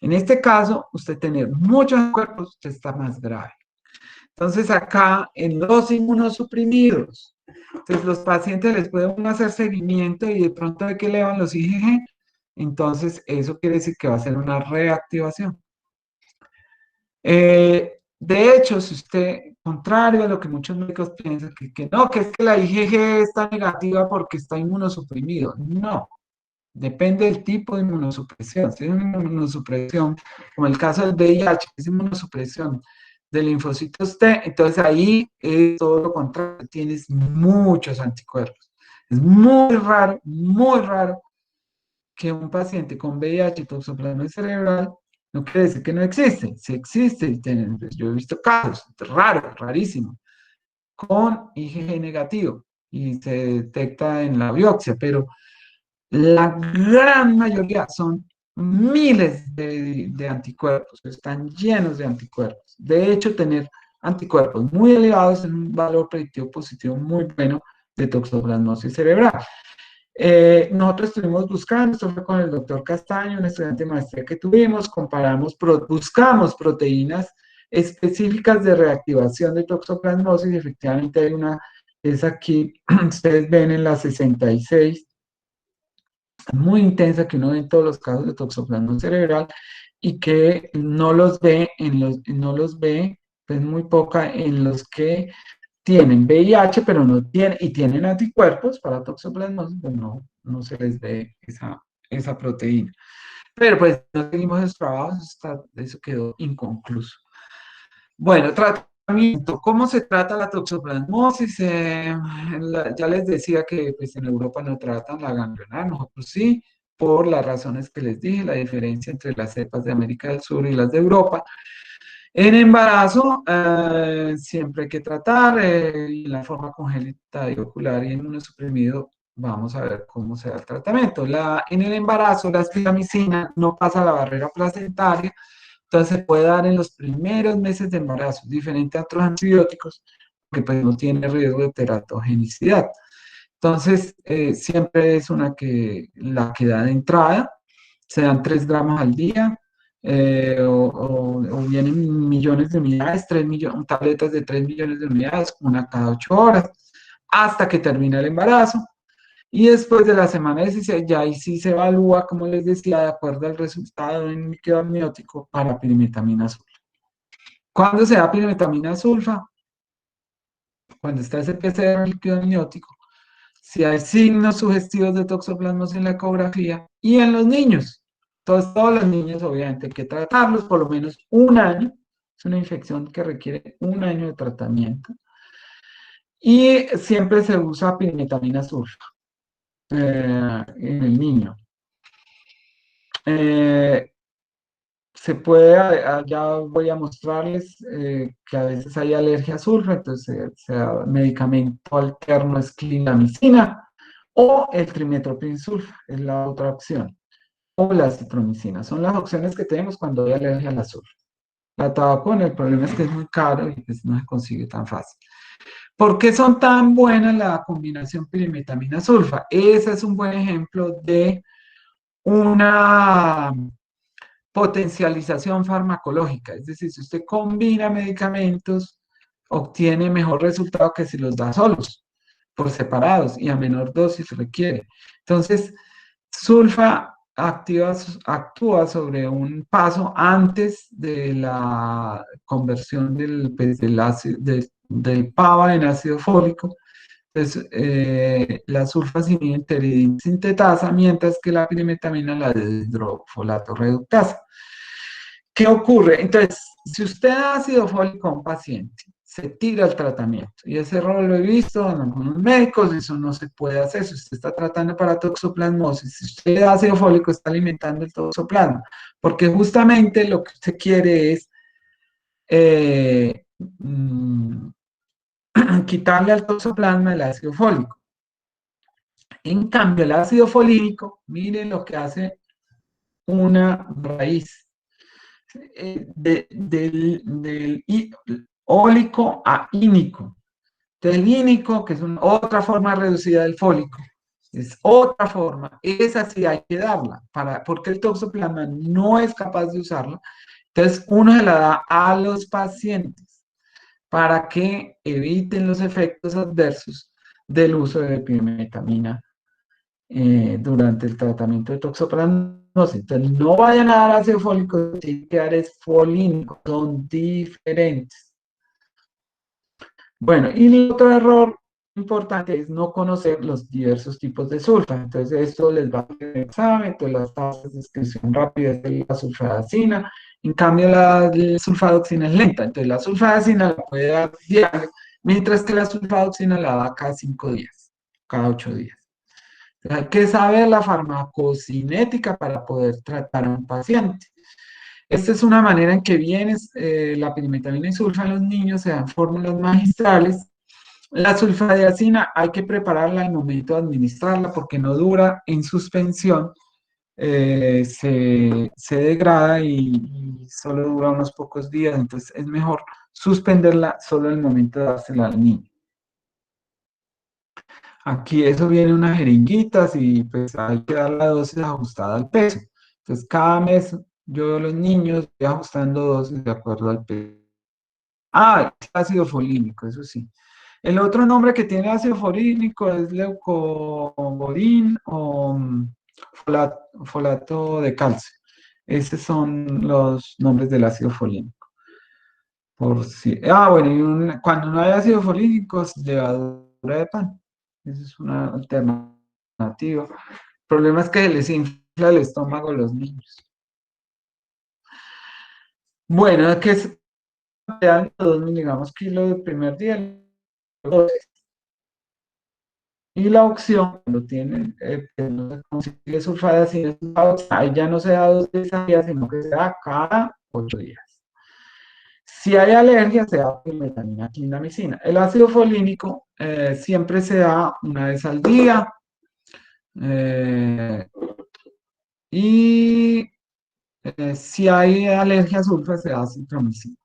En este caso, usted tener muchos anticuerpos, usted está más grave. Entonces, acá en los inmunosuprimidos, entonces los pacientes les puede uno hacer seguimiento y de pronto ve que elevan los IgG, entonces eso quiere decir que va a ser una reactivación. De hecho, si usted, contrario a lo que muchos médicos piensan, que no, que es que la IgG está negativa porque está inmunosuprimido. No, depende del tipo de inmunosupresión. Si es una inmunosupresión, como el caso del VIH, que es inmunosupresión de linfocitos T, entonces ahí es todo lo contrario, tienes muchos anticuerpos. Es muy raro que un paciente con VIH, toxoplasmosis cerebral, no quiere decir que no existe, sí existe. Yo he visto casos, raro, rarísimo, con IgG negativo y se detecta en la biopsia, pero la gran mayoría son miles de anticuerpos, están llenos de anticuerpos. De hecho, tener anticuerpos muy elevados es un valor predictivo positivo muy bueno de toxoplasmosis cerebral. Nosotros estuvimos buscando, esto fue con el doctor Castaño, un estudiante de maestría que tuvimos, buscamos proteínas específicas de reactivación de toxoplasmosis y efectivamente hay una, es aquí, ustedes ven en la 66, muy intensa que uno ve en todos los casos de toxoplasmosis cerebral y que no los ve no los ve, pues muy poca en los que tienen VIH, pero no tienen, y tienen anticuerpos para toxoplasmosis, pues no se les ve esa proteína. Pero pues no seguimos esos trabajos, eso quedó inconcluso. Bueno, tratamiento. ¿Cómo se trata la toxoplasmosis? Ya les decía que pues, en Europa no tratan la gangrena, nosotros sí, por las razones que les dije, la diferencia entre las cepas de América del Sur y las de Europa. En embarazo, siempre hay que tratar la forma congénita y ocular y inmunosuprimido. Vamos a ver cómo se da el tratamiento. En el embarazo, la esclamicina no pasa la barrera placentaria, entonces se puede dar en los primeros meses de embarazo, diferente a otros antibióticos, que pues no tiene riesgo de teratogenicidad. Entonces, siempre es la que da de entrada, se dan 3 gramos al día, o vienen millones de unidades, 3 millones, tabletas de 3 millones de unidades, una cada 8 horas, hasta que termina el embarazo. Y después de la semana 16, ya ahí sí se evalúa, como les decía, de acuerdo al resultado en líquido amniótico para pirimetamina sulfa. ¿Cuándo se da pirimetamina sulfa? Cuando está ese PCR líquido amniótico, si hay signos sugestivos de toxoplasmosis en la ecografía y en los niños. Entonces, todos los niños, obviamente, hay que tratarlos por lo menos un año. Es una infección que requiere un año de tratamiento. Y siempre se usa pirimetamina sulfa en el niño. Eh, se puede, ya voy a mostrarles que a veces hay alergia a sulfa, entonces medicamento alterno es clindamicina o el trimethoprim sulfa, es la otra opción, o la citromicina. Son las opciones que tenemos cuando hay alergia al sulfa. La tabacona, el problema es que es muy caro y pues no se consigue tan fácil. ¿Por qué son tan buenas la combinación pirimetamina sulfa? Ese es un buen ejemplo de una potencialización farmacológica, es decir, si usted combina medicamentos, obtiene mejor resultado que si los da solos, por separados y a menor dosis requiere. Entonces, sulfa actúa sobre un paso antes de la conversión del PABA en ácido fólico. Entonces, la sulfasinidina sintetasa, mientras que la pirimetamina la hidrofolato reductasa. ¿Qué ocurre? Entonces, si usted da ácido fólico a un paciente, se tira el tratamiento. Y ese error lo he visto en algunos médicos, eso no se puede hacer. Si usted está tratando para toxoplasmosis, si usted le da ácido fólico, está alimentando el toxoplasma, porque justamente lo que usted quiere es quitarle al toxoplasma el ácido fólico. En cambio, el ácido folínico, miren lo que hace una raíz del ólico a ínico. Del ínico, que es otra forma reducida del fólico, es otra forma, esa sí hay que darla, porque el toxoplasma no es capaz de usarla, entonces uno se la da a los pacientes para que eviten los efectos adversos del uso de pimetamina durante el tratamiento de toxoplasmosis. Entonces, no vayan a dar ácido fólico, tienen que dar es folínico, son diferentes. Bueno, y el otro error importante es no conocer los diversos tipos de sulfa. Entonces, esto les va a hacer el examen, entonces las tasas de excreción rápida es la sulfadacina, en cambio la sulfadoxina es lenta, entonces la sulfadacina la puede dar diario, mientras que la sulfadoxina la da cada 5 días, cada 8 días. Hay que saber la farmacocinética para poder tratar a un paciente. Esta es una manera en que viene la pirimetamina y sulfa en los niños, se dan fórmulas magistrales. La sulfadiazina hay que prepararla al momento de administrarla porque no dura en suspensión, se degrada y solo dura unos pocos días, entonces es mejor suspenderla solo en el momento de dársela al niño. Aquí eso viene unas jeringuitas y pues hay que dar la dosis ajustada al peso. Entonces cada mes yo a los niños voy ajustando dosis de acuerdo al peso. Ah, es ácido folínico, eso sí. El otro nombre que tiene ácido folínico es leucovorin o folato de calcio. Esos son los nombres del ácido folínico. Bueno, cuando no hay ácido folínico, es levadura de pan. Esa es una alternativa. El problema es que les infla el estómago a los niños. Bueno, que es 2 miligramos kilo del primer día. Y la opción, cuando tienen, que no se consigue sulfadacina, ahí ya no se da 2 veces al día, sino que se da cada 8 días. Si hay alergia, se da metanina, clindamicina. El ácido folínico siempre se da 1 vez al día. Y si hay alergia a sulfa, se da citromicina.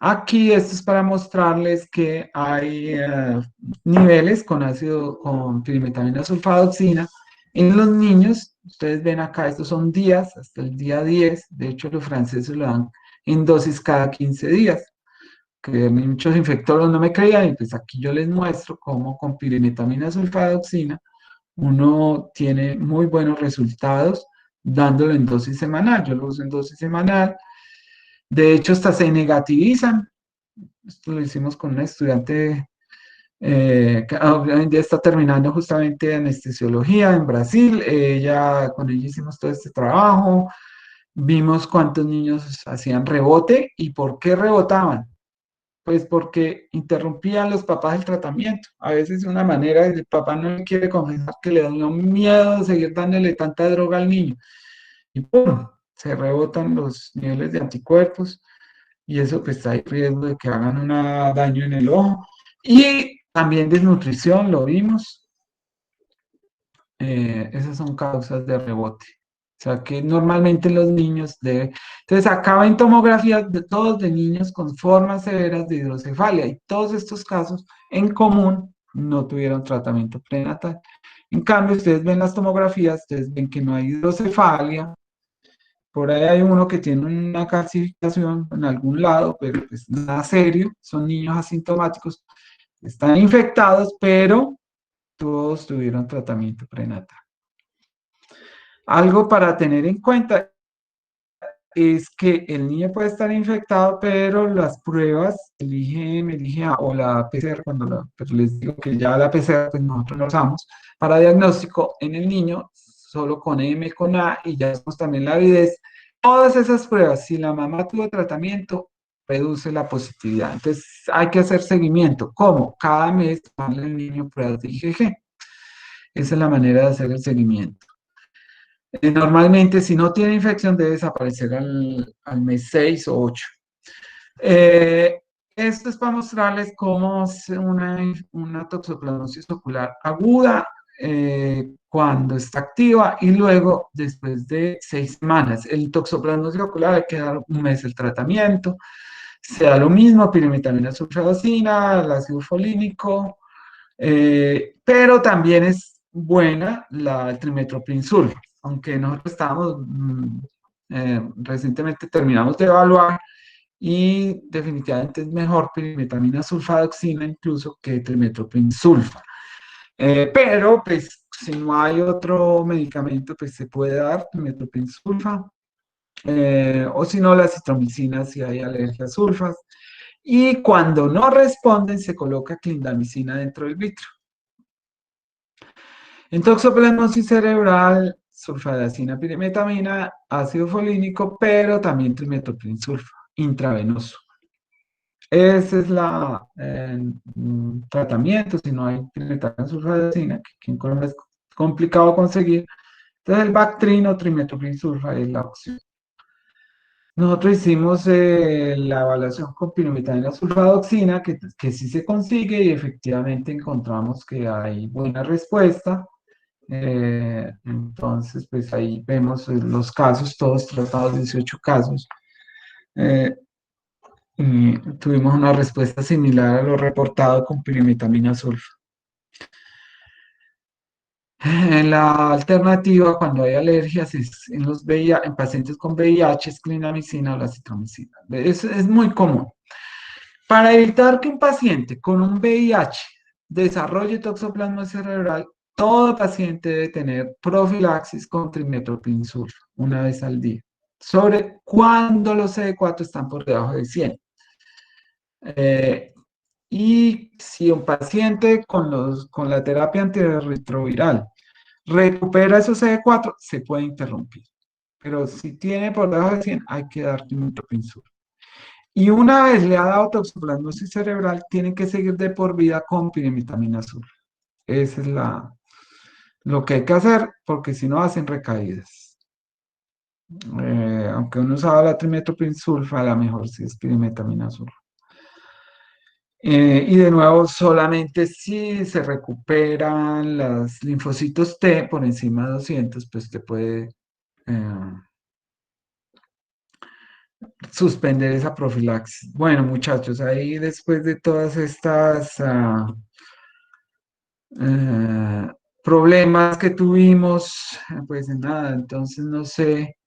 Aquí esto es para mostrarles que hay niveles con pirimetamina sulfadoxina en los niños. Ustedes ven acá, estos son días, hasta el día 10. De hecho, los franceses lo dan en dosis cada 15 días. Que muchos infectólogos no me creían, y pues aquí yo les muestro cómo con pirimetamina sulfadoxina uno tiene muy buenos resultados dándolo en dosis semanal. Yo lo uso en dosis semanal. De hecho, hasta se negativizan. Esto lo hicimos con una estudiante que hoy en día está terminando justamente anestesiología en Brasil. Con ella hicimos todo este trabajo. Vimos cuántos niños hacían rebote y por qué rebotaban. Pues porque interrumpían los papás el tratamiento. A veces de una manera, el papá no le quiere confesar que le da miedo de seguir dándole tanta droga al niño. Y ¡pum! Se rebotan los niveles de anticuerpos y eso pues hay riesgo de que hagan un daño en el ojo. Y también desnutrición, lo vimos. Esas son causas de rebote. O sea que normalmente los niños deben... Entonces acaba en tomografías de todos de niños con formas severas de hidrocefalia y todos estos casos en común no tuvieron tratamiento prenatal. En cambio, ustedes ven las tomografías, ustedes ven que no hay hidrocefalia Por ahí hay uno que tiene una calcificación en algún lado, pero pues nada serio, son niños asintomáticos, están infectados, pero todos tuvieron tratamiento prenatal. Algo para tener en cuenta es que el niño puede estar infectado, pero las pruebas, el IgM, el IgA o la PCR, pero les digo que ya la PCR pues nosotros la usamos para diagnóstico en el niño, solo con M, con A, y ya hacemos también la avidez. Todas esas pruebas, si la mamá tuvo tratamiento, reduce la positividad. Entonces hay que hacer seguimiento. ¿Cómo? Cada mes darle al niño pruebas de IgG. Esa es la manera de hacer el seguimiento. Normalmente, si no tiene infección, debe desaparecer al mes 6 o 8. Eh, Esto es para mostrarles cómo es una toxoplasmosis ocular aguda cuando está activa y luego después de 6 semanas. El toxoplasmosis ocular hay que dar un mes el tratamiento. Se da lo mismo, pirimetamina sulfadocina, el ácido folínico, pero también es buena el trimethoprim-sulfa, aunque nosotros recientemente terminamos de evaluar y definitivamente es mejor pirimetamina sulfadoxina incluso que trimethoprim-sulfa. Pero pues si no hay otro medicamento, pues se puede dar trimethoprim-sulfa, o si no la citromicina si hay alergia a sulfas. Y cuando no responden, se coloca clindamicina dentro del vitro. En toxoplasmosis cerebral, sulfadacina, pirimetamina, ácido folínico, pero también trimethoprim-sulfa intravenoso. Ese es el tratamiento, si no hay pirimetamina sulfadacina, que aquí en Colombia es complicado conseguir. Entonces el Bactrin o trimethoprim-sulfa es la opción. Nosotros hicimos la evaluación con pirimetamina sulfadoxina, que sí se consigue y efectivamente encontramos que hay buena respuesta. Entonces, pues ahí vemos los casos, todos tratados, 18 casos. eh, y tuvimos una respuesta similar a lo reportado con pirimetamina sulfa. La alternativa cuando hay alergias es en los VIH, en pacientes con VIH, es clindamicina o la citromicina. Es muy común. Para evitar que un paciente con un VIH desarrolle toxoplasmosis cerebral, todo paciente debe tener profilaxis con trimethoprim-sulfa una vez al día, sobre cuando los CD4 están por debajo de 100. Eh, y si un paciente con la terapia antirretroviral recupera esos CD4, se puede interrumpir. Pero si tiene por debajo de 100, hay que dar trimethoprim-sulfa. Y una vez le ha dado toxoplasmosis cerebral, tiene que seguir de por vida con pirimetamina azul. Esa es lo que hay que hacer, porque si no hacen recaídas. Aunque uno usaba la trimethoprim sulfa, a la mejor sí es pirimetamina azul. Y de nuevo, solamente si se recuperan los linfocitos T por encima de 200, pues te puede eh, suspender esa profilaxis. Bueno, muchachos, ahí después de todas estas problemas que tuvimos, pues nada, entonces no sé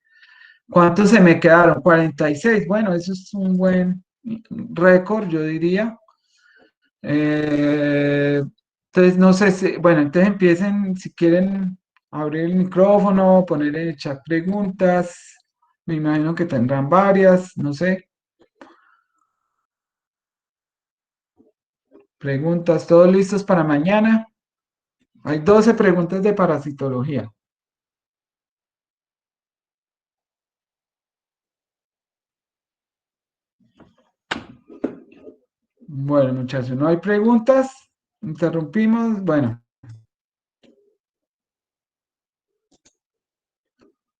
cuántos se me quedaron, 46. Bueno, eso es un buen récord, yo diría. Eh, entonces, no sé si, bueno, entonces empiecen, si quieren abrir el micrófono, poner en el chat preguntas, me imagino que tendrán varias, no sé, preguntas, ¿todos listos para mañana? Hay 12 preguntas de parasitología. Bueno, muchachos, ¿no hay preguntas? Interrumpimos. Bueno,